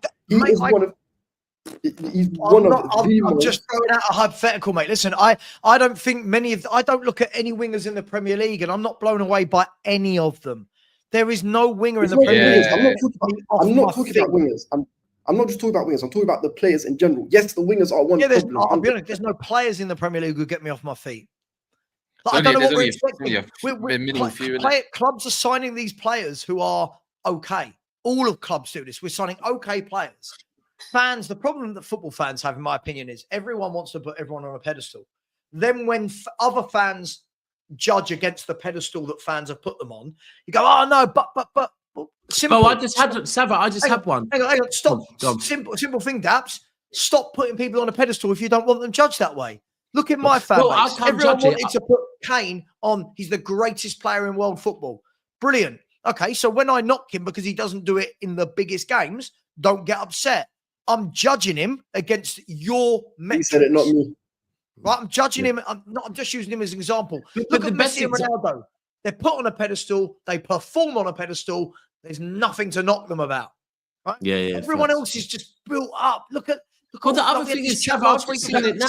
just throwing out a hypothetical, mate. Listen, I don't think I don't look at any wingers in the Premier League, and I'm not blown away by any of them. There is no winger in the Premier League. I'm not talking about wingers. I'm not just talking about wingers. I'm talking about the players in general. Yes, the wingers are one problem. I'll be honest, there's no players in the Premier League who get me off my feet. I don't know what we're expecting. Clubs are signing these players who are okay. All of clubs do this. We're signing okay players. Fans, the problem that football fans have, in my opinion, is everyone wants to put everyone on a pedestal. Then when other fans judge against the pedestal that fans have put them on, you go, oh no, but simple. Oh, I just had one. Hang on, stop. Simple thing, Daps. Stop putting people on a pedestal if you don't want them judged that way. Look at my fan base. Everyone wanted to put Kane on. He's the greatest player in world football. Brilliant. Okay, so when I knock him because he doesn't do it in the biggest games, don't get upset. I'm judging him against your metrics. You said it, not me. Right, I'm judging him. I'm just using him as an example. Look at Messi and Ronaldo. They're put on a pedestal. They perform on a pedestal. There's nothing to knock them about. Right? Yeah. Everyone else is just built up. Look at. Well, the other thing is, Sava, I've just seen it now.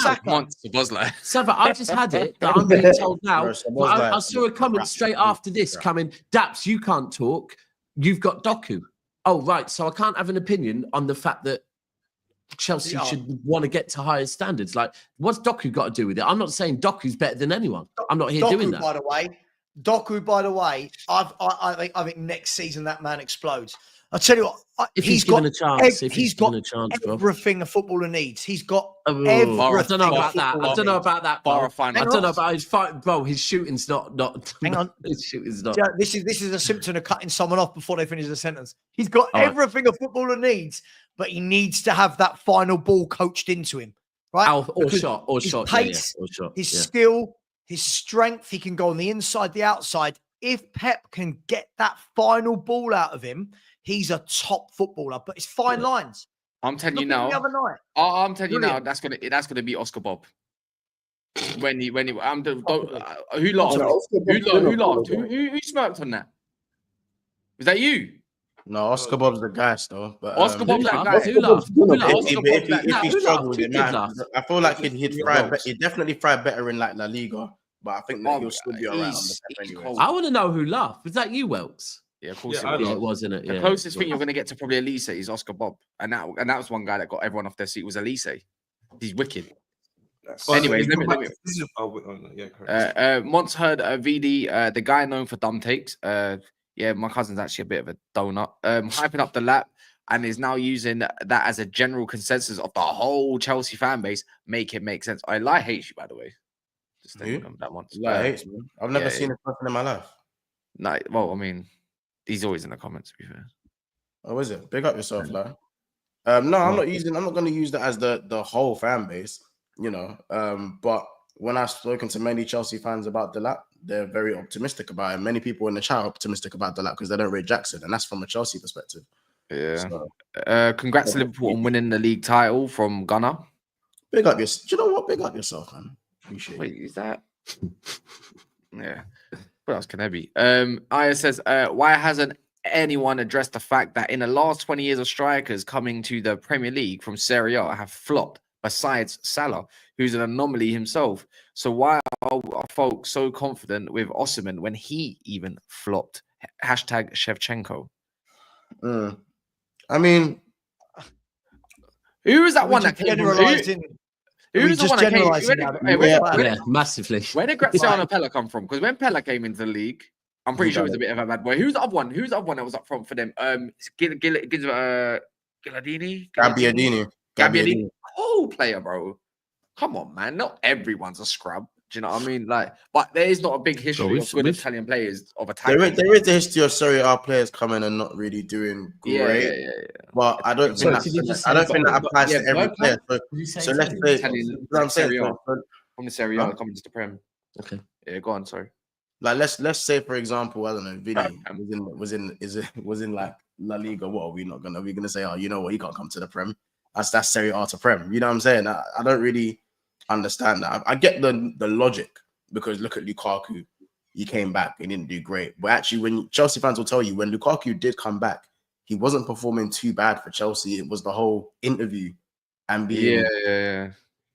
Sava, I've just had it that I'm being told now. I saw a comment straight after this coming. Daps, you can't talk. You've got Doku. Oh, right. So I can't have an opinion on the fact that Chelsea should want to get to higher standards. Like, what's Doku got to do with it? I'm not saying Doku's better than anyone. I'm not here doing that. Doku, by the way, I think next season that man explodes. I'll tell you what. If he's given a chance, everything a footballer needs. He's got everything. I don't know about that. I don't know about that. I don't know about his fight, bro. His shooting's not. Hang on. His shooting's not. Yeah, this is a symptom of cutting someone off before they finish the sentence. He's got everything a footballer needs, but he needs to have that final ball coached into him, right? Or shot. Pace, his skill, his strength. He can go on the inside, the outside. If Pep can get that final ball out of him, he's a top footballer, but it's fine lines. I'm telling you now. The other night. I'm telling you now. That's gonna be Oscar Bob. Who laughed? Who laughed? Who smirked on that? Was that you? No, Oscar Bob's the guy still. But Oscar Bob's that guy. Who laughed? If he struggled with it, I feel like he'd thrive. He'd definitely thrive better in like La Liga. But I think that he'll still be around on the Pep anyway. I want to know who laughed. Was that you, Welks? Yeah, of course it was, isn't it? The closest thing you're going to get to probably Elise is Oscar Bob. And that was one guy that got everyone off their seat was Elise. He's wicked. Anyways, Mont's heard VD, the guy known for dumb takes. Yeah, my cousin's actually a bit of a donut. Hyping up the lap and is now using that as a general consensus of the whole Chelsea fan base. Make it make sense. I lie hates you, by the way. Just that once. Hates me. I've never seen a person in my life. No, well, I mean, he's always in the comments, to be fair. Oh, is it? Big up yourself, like. No, I'm not going to use that as the whole fan base, you know. But when I've spoken to many Chelsea fans about the lap, they're very optimistic about it. Many people in the chat are optimistic about the lap because they don't rate Jackson, and that's from a Chelsea perspective. Yeah. So, congrats to Liverpool on winning the league title from Ghana. Big up yourself. Do you know what? Big up yourself, man. Appreciate Wait, is that? Yeah. What else can there be? Aya says, why hasn't anyone addressed the fact that in the last 20 years of strikers coming to the Premier League from Serie A have flopped, besides Salah, who's an anomaly himself? So why are folks so confident with Osimhen when he even flopped? Hashtag Shevchenko. I mean, who was that one that came from? Who's the one that came? Yeah, massively. Where did Graziano Pella come from? Because when Pella came into the league, I'm pretty sure he was a bit of a bad boy. Who's the other one? Who's the other one that was up front for them? Gabbiadini. Cool player, bro. Come on, man. Not everyone's a scrub. Do you know what I mean? Like, but there is not a big history of good Italian players of attacking. There is a history of Serie A players coming and not really doing great. Yeah. But I don't think that applies to every player. So let's say Italian what I'm saying. Serie A. From the Serie A coming to the Prem. Okay. Yeah, go on. Sorry. Like let's say for example, I don't know, Vinny was in like La Liga. What are we gonna say? Oh, you know what? He can't come to the Prem. That's Serie A to Prem. You know what I'm saying? I don't really understand that. I get the logic because look at Lukaku. He came back. He didn't do great. But actually, when Chelsea fans will tell you when Lukaku did come back, he wasn't performing too bad for Chelsea. It was the whole interview and being. Yeah.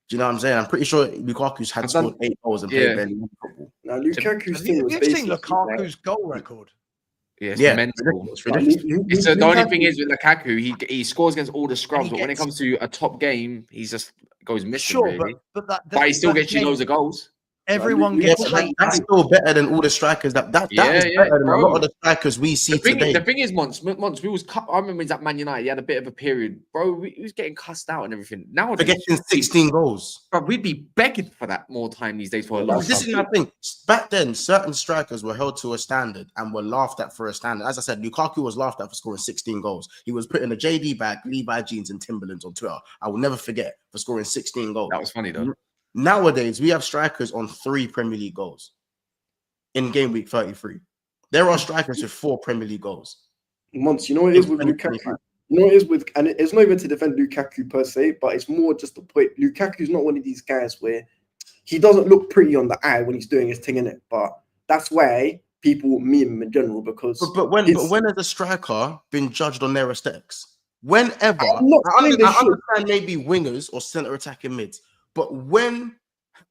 Do you know what I'm saying? I'm pretty sure Lukaku's had scored 8 goals and played barely football. Now Lukaku's thing was Have you seen Lukaku's goal record? Yeah, it's mental. It's ridiculous. The only thing is with Lukaku, he scores against all the scrubs, but when it comes to a top game, he just goes missing. Sure, really. but he still gets you loads of goals. Everyone gets hate. That's still better than all the strikers. That is better than a lot of the strikers we see today. The thing is, Mons, we was cut. I remember he's at Man United. He had a bit of a period, bro. He was getting cussed out and everything. Now for getting 16 goals, bro, we'd be begging for that more time these days for a lot. This is my thing. Back then, certain strikers were held to a standard and were laughed at for a standard. As I said, Lukaku was laughed at for scoring 16 goals. He was put in a JD bag, Levi jeans, and Timberlands on Twitter. I will never forget for scoring 16 goals. That was funny though. Nowadays, we have strikers on 3 Premier League goals in game week 33. There are strikers with 4 Premier League goals. Once, you know what it is with Lukaku? You know what it is with, and it's not even to defend Lukaku per se, but it's more just the point. Lukaku's not one of these guys where he doesn't look pretty on the eye when he's doing his thing in it. But that's why people meme him in general because. But when has a striker been judged on their aesthetics? Whenever I understand maybe wingers or centre attacking mids. But when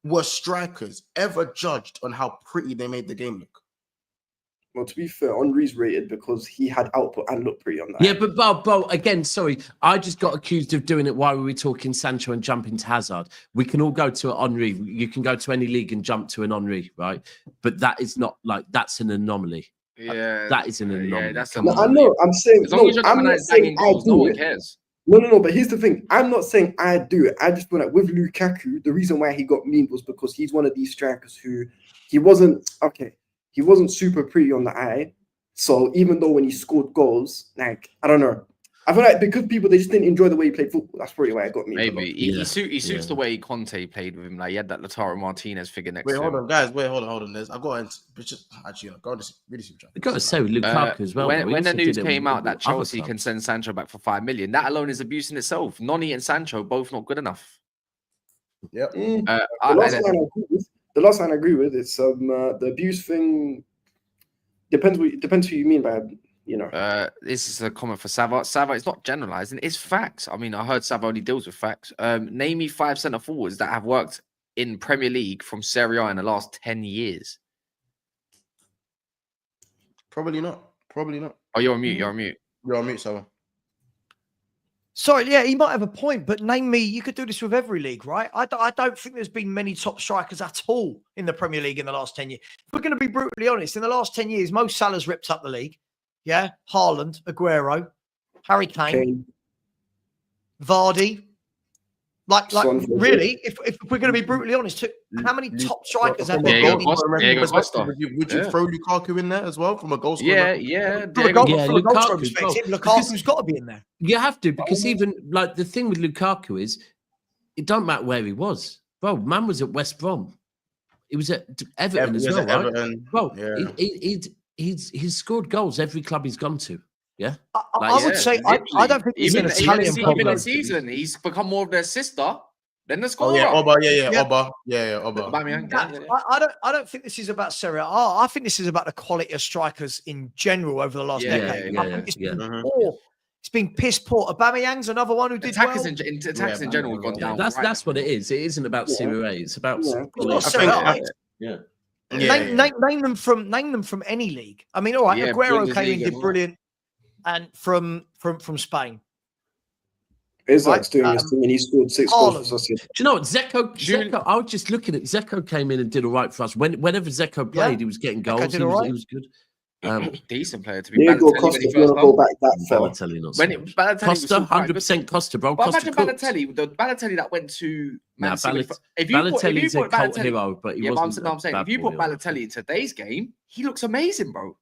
were strikers ever judged on how pretty they made the game look? Well, to be fair, Henry's rated because he had output and looked pretty on that. Yeah, but Bo, again, sorry, I just got accused of doing it while we were talking Sancho and jumping to Hazard. We can all go to an Henry. You can go to any league and jump to an Henry, right? But that is not like that's an anomaly. Yeah, that is an anomaly. Yeah, that's I know. I'm saying as long as you're I'm not saying I goals, no one cares. No. But here's the thing. I'm not saying I do it. I just feel like with Lukaku, the reason why he got memed was because he's one of these strikers who he wasn't super pretty on the eye. So even though when he scored goals, like I don't know, I feel like because people they just didn't enjoy the way he played football. That's probably why I got memed. Maybe he suits the way Conte played with him. Like he had that Lautaro Martinez figure next to him. Hold on, guys. Hold on. I've got actually go on this really super. I've got to say with Lukaku as well. When the news came out that Chelsea can send Sancho back for 5 million, that alone is abuse in itself. Noni and Sancho both not good enough. Yep. The last line I agree with is the abuse thing depends who you mean by. You know, this is a comment for Sava. Sava, it's not generalizing, it's facts. I mean, I heard Sava only deals with facts. Name me 5 centre forwards that have worked in Premier League from Serie A in the last 10 years. Probably not. Oh, you're on mute. You're on mute, Sava. Sorry, yeah, he might have a point, but name me. You could do this with every league, right? I don't think there's been many top strikers at all in the Premier League in the last 10 years. If we're going to be brutally honest, in the last 10 years, Mo Salah's ripped up the league. Yeah, Haaland, Aguero, Harry Kane, Vardy. Like really, if we're going to be brutally honest, how many top strikers have there been? Would you throw Lukaku in there as well from a goal scorer? From a goal scorer perspective, Lukaku's got to be in there. You have to, because even like the thing with Lukaku is, it don't matter where he was. Bro, man was at West Brom. He was at Everton as well, right? Everton. Bro, he's scored goals every club he's gone to. Yeah, I would say I don't think it's an Italian problem. Even this season, he's become more of their sister than the scorer. Oba. I don't think this is about Serie A. I think this is about the quality of strikers in general over the last decade. I think it's been piss poor. Aubameyang's another one who did attackers well. Attacks in general have gone down. That's what it is. It isn't about Serie A. It's about Name them from any league. I mean, all right, Aguero came in, did brilliant, and from Spain. Isaac's doing his thing and he scored 6 goals for Sociedad. Do you know what? Zeko, I was just looking at Zeko came in and did all right for us. Whenever Zeko played, he was getting goals. He was good. Decent player to be. Diego Balotelli Costa, when he if you want first to go come. back that far. Balotelli not so When it, much. Balotelli was Costa, still quite good. 100% Costa, bro. But Costa imagine cooked. Balotelli, the Balotelli that went to Nah, Man City. If you Balotelli's a put cult Balotelli, hero, but he yeah, but wasn't. I'm saying, if you put Balotelli in today's game, he looks amazing, bro.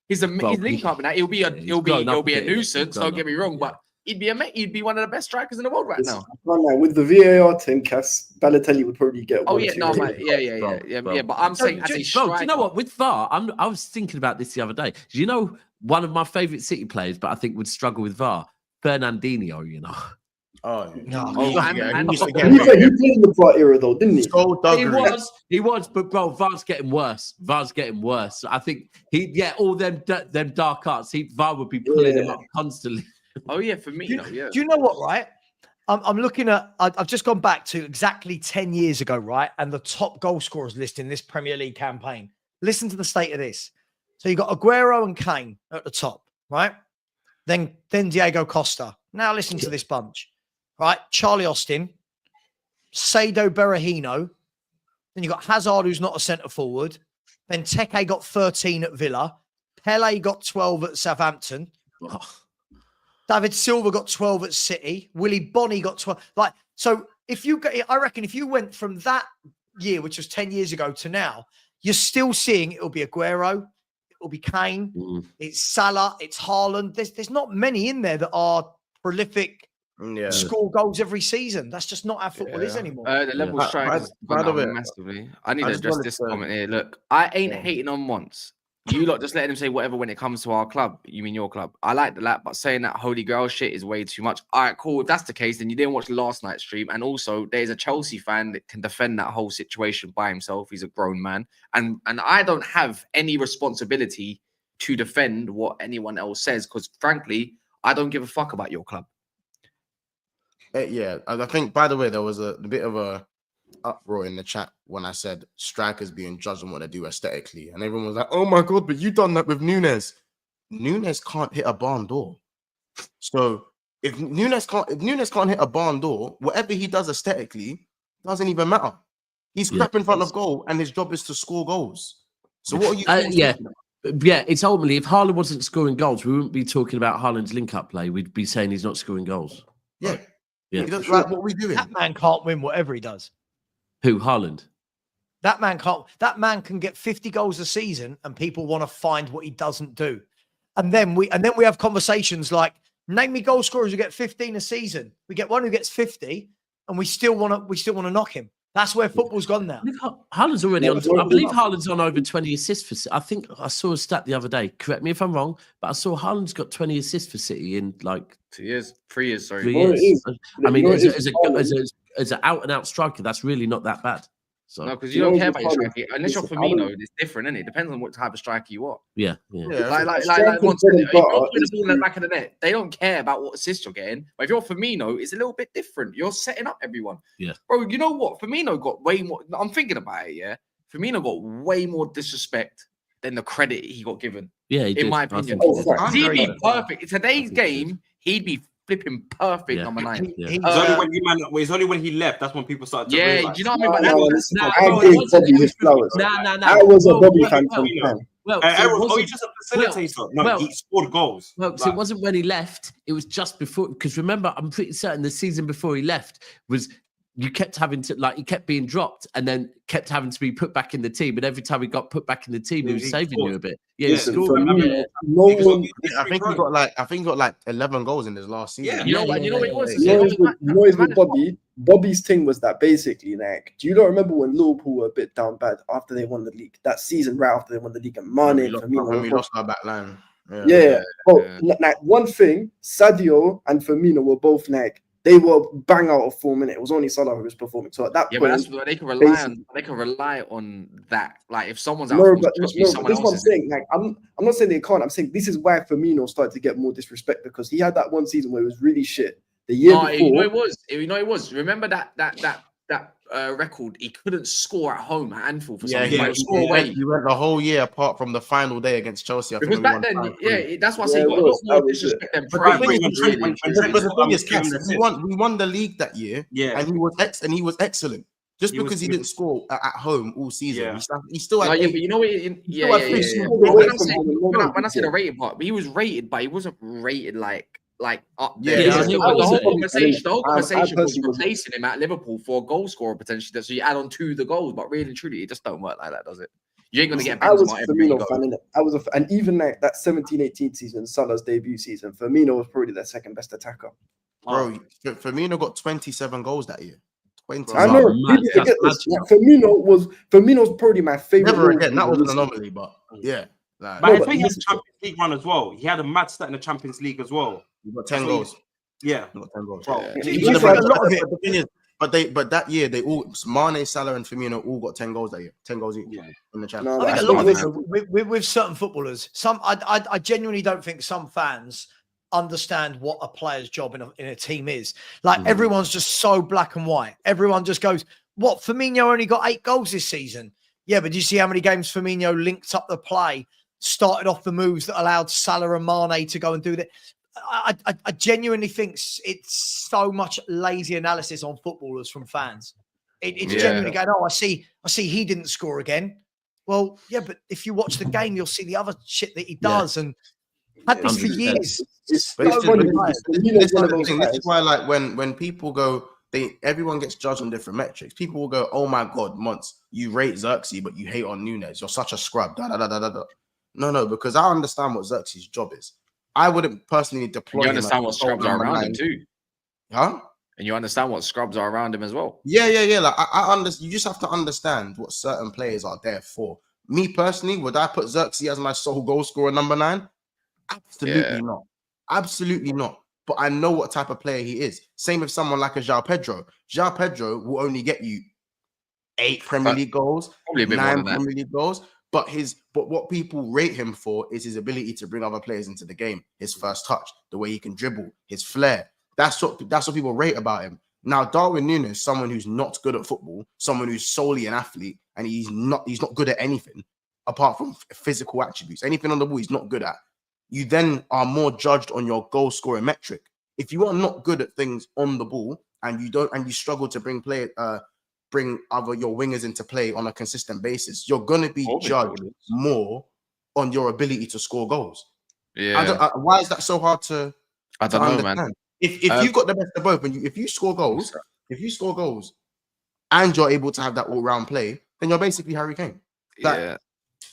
His link up and that he'll be a nuisance. Don't get me wrong, but he'd be one of the best strikers in the world right now. With the VAR thing, Balotelli would probably get. Oh yeah, no, man, yeah. But I'm saying as a striker. Bro, do you know what? With VAR, I was thinking about this the other day. Do you know one of my favorite City players, but I think would struggle with VAR? Fernandinho, you know. Oh, and he used to He get played in the VAR era though, didn't he? so duggery. He was, but bro, VAR's getting worse. VAR's getting worse. I think all them dark arts, VAR would be pulling him up constantly. Oh yeah, for me, Do you know what? Right, I'm looking at. I've just gone back to exactly 10 years ago, right, and the top goal scorers list in this Premier League campaign. Listen to the state of this. So you got Aguero and Kane at the top, right? Then Diogo Costa. Now listen to this bunch. Right, Charlie Austin, Saido Berahino. Then you got Hazard, who's not a centre forward. Then Teke got 13 at Villa. Pele got 12 at Southampton. David Silva got 12 at City. Willy Bonny got 12. So I reckon if you went from that year, which was 10 years ago, to now, you're still seeing it'll be Aguero, it'll be Kane, it's Salah, it's Haaland. There's not many in there that are prolific. Score goals every season. That's just not how football is anymore. The level of strikers gone down massively. I need to address this comment here. Look, I ain't hating on once. You lot just letting him say whatever when it comes to our club. You mean your club? I like that, but saying that holy grail shit is way too much. All right, cool. If that's the case, then you didn't watch last night's stream. And also, there's a Chelsea fan that can defend that whole situation by himself. He's a grown man, and I don't have any responsibility to defend what anyone else says because, frankly, I don't give a fuck about your club. Yeah, I think, by the way, there was a bit of a uproar in the chat when I said strikers being judged on what they do aesthetically. And everyone was like, oh my God, but you done that with Nunes. Nunes can't hit a barn door. So if Nunes can't hit a barn door, whatever he does aesthetically doesn't even matter. He's crap in front of goal and his job is to score goals. So what are you Yeah, it's ultimately, if Haaland wasn't scoring goals, we wouldn't be talking about Haaland's link-up play. We'd be saying he's not scoring goals. Yeah. Yeah. Like, what are we doing? That man can't win whatever he does. Who, Haaland? That man can't. That man can get 50 goals a season, and people want to find what he doesn't do. And then we have conversations like, name me goal scorers who get 15 a season. We get one who gets 50, and we still want to knock him. That's where football's gone now. Haaland's already on. I believe Haaland's on over 20 assists for. I think I saw a stat the other day. Correct me if I'm wrong, but I saw Haaland's got 20 assists for City in like 3 years. Sorry, 3 years. I mean, as an out and out striker, that's really not that bad. So no, because you don't care about your striker unless you're Firmino. It's different, isn't it? It depends on what type of striker you are. Yeah. Like once if you're putting the ball in the back of the net, they don't care about what assist you're getting. But if you're Firmino, it's a little bit different. You're setting up everyone. Yeah, bro. You know what? Firmino got way more. I'm thinking about it. Yeah, Firmino got way more disrespect than the credit he got given. Yeah, in my opinion, he'd be perfect in today's game. He'd be flipping perfect number 9. It's only when he left that's when people started to realize. Do you know what I mean? I was a Bobby fan. He's just a facilitator. He scored goals. Well, so it wasn't when he left. It was just before. Because remember, I'm pretty certain the season before he left was you kept having to he kept being dropped and then kept having to be put back in the team. And every time he got put back in the team, he was saving you a bit. Yeah, he scored. I think he got like 11 goals in his last season. You know what it was? With Bobby. Bobby's thing was that basically, like, do you not remember when Liverpool were a bit down bad after they won the league? That season right after they won the league, and Mane when we lost our back line. Like one thing, Sadio and Firmino were both like they were bang out of form, and it was only Salah who was performing. So at that point, but that's what they can rely on. They can rely on that. Like if someone's out, but this is what I'm saying. Like I'm not saying they can't. I'm saying this is why Firmino started to get more disrespect because he had that one season where it was really shit. The year before, it was. Remember that record? He couldn't score at home at Anfield for something. He went the whole year apart from the final day against Chelsea. Because back then, that's why I say he got a lot more disrespect than pride. But the thing is, we won the league that year, and he was excellent. Just He was- because he he didn't was- score at home all season, Yeah. he still had No, yeah, 8. but you know what? still had three small But goals. when I say the rating part, he was rated, but he wasn't rated like up Yeah, there. yeah, I knew what the you whole said. conversation, was personally was- replacing him at Liverpool for a goal scorer potentially. So you add on to the goals, but really and truly, it just don't work like that, does it? You ain't gonna get I was Benzema everywhere you Firmino go. fan, innit? And even like that 17-18 season, Salah's debut season, Firmino was probably their second best attacker. Bro, Firmino got 27 goals that year. 27. I know mad. people forget That's this. Like, Firmino's probably my favorite. Never goal again. That was an scorer. anomaly, but yeah. Like, But No, I but think he had a listen- Champions League run as well. He had a mad stat in the Champions League as well. he got 10 That's what goals. Yeah. He got 10 goals. Bro, Yeah. Do He you was think like- a lot of it? The thing is, but that year they all Mane, Salah, and Firmino all got 10 goals that year. 10 goals each Yeah. in the No, Champions. I think but a lot of it listen, with certain footballers. I genuinely don't think some fans understand what a player's job in a team is. Like everyone's just so black and white. Everyone just goes, "What? Firmino only got 8 goals this season." Yeah, but do you see how many games Firmino linked up the play, started off the moves that allowed Salah and Mane to go and do that? I genuinely think it's so much lazy analysis on footballers from fans. It's Yeah. genuinely going, "Oh, I see he didn't score again." Well, yeah, but if you watch the game, you'll see the other shit that he does, and had this for 100%. years. it's But it's so just- funny. but Firmino's this one is of the those thing. This guys. is why, like, when people go, everyone gets judged on different metrics. People will go, "Oh my God, Monts, you rate Xerxes, but you hate on Nunes. You're such a scrub." Da, da, da, da, da, da. No, because I understand what Xerxes' job is. I wouldn't personally deploy. You him understand as what a sole scrubs are number around 9. him too, Huh? and you understand what scrubs are around him as well. Yeah. Like I understand. You just have to understand what certain players are there for. Me personally, would I put Xerxes as my sole goal scorer number 9? Absolutely Yeah. not. Absolutely not. But I know what type of player he is. Same with someone like a João Pedro. João Pedro will only get you 8 Premier League goals, Probably a bit more 9 than that. Premier League goals. But what people rate him for is his ability to bring other players into the game, his first touch, the way he can dribble, his flair. That's what people rate about him. Now, Darwin Núñez, someone who's not good at football, someone who's solely an athlete, and he's not good at anything apart from physical attributes. Anything on the ball he's not good at. You then are more judged on your goal scoring metric. If you are not good at things on the ball and you struggle to bring other your wingers into play on a consistent basis, you're gonna be judged more on your ability to score goals. Yeah, Why is that so hard to I don't know, understand? man. If you've got the best of both, and if you score goals, and you're able to have that all-round play, then you're basically Harry Kane. Like, Yeah.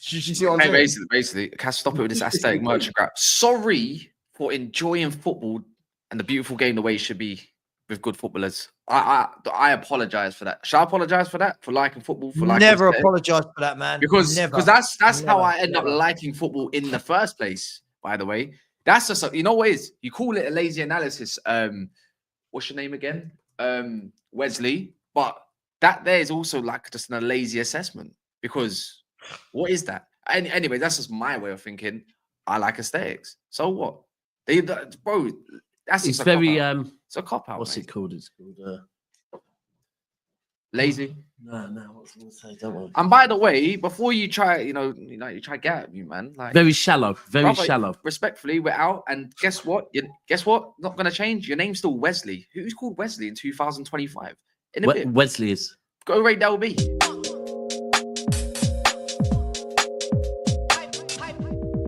you see what I'm Hey, saying? basically, can I stop it with this aesthetic merchant crap? Sorry for enjoying football and the beautiful game the way it should be with good footballers. I apologize for that. Should I apologize for that? For liking football? For liking Never aesthetic? apologize for that, man. Because Never. that's how Never. I end up liking football in the first place. By the way, that's just you know what it is. You call it a lazy analysis. What's your name again? Wesley. But that there is also like just a lazy assessment, because what is that? And anyway, that's just my way of thinking. I like aesthetics. So what? Bro, that's It's just a very cop-out. It's a cop out. what's it called? It's called Lazy. no, what's I gonna say? Don't worry. And by the way, before you try, you try to get at me, man. Like Very shallow, very brother, shallow. Respectfully, we're out, and guess what? Guess what? Not gonna change. Your name's still Wesley. Who's called Wesley in 2025? In a bit. Wesley is. Go rate that will be.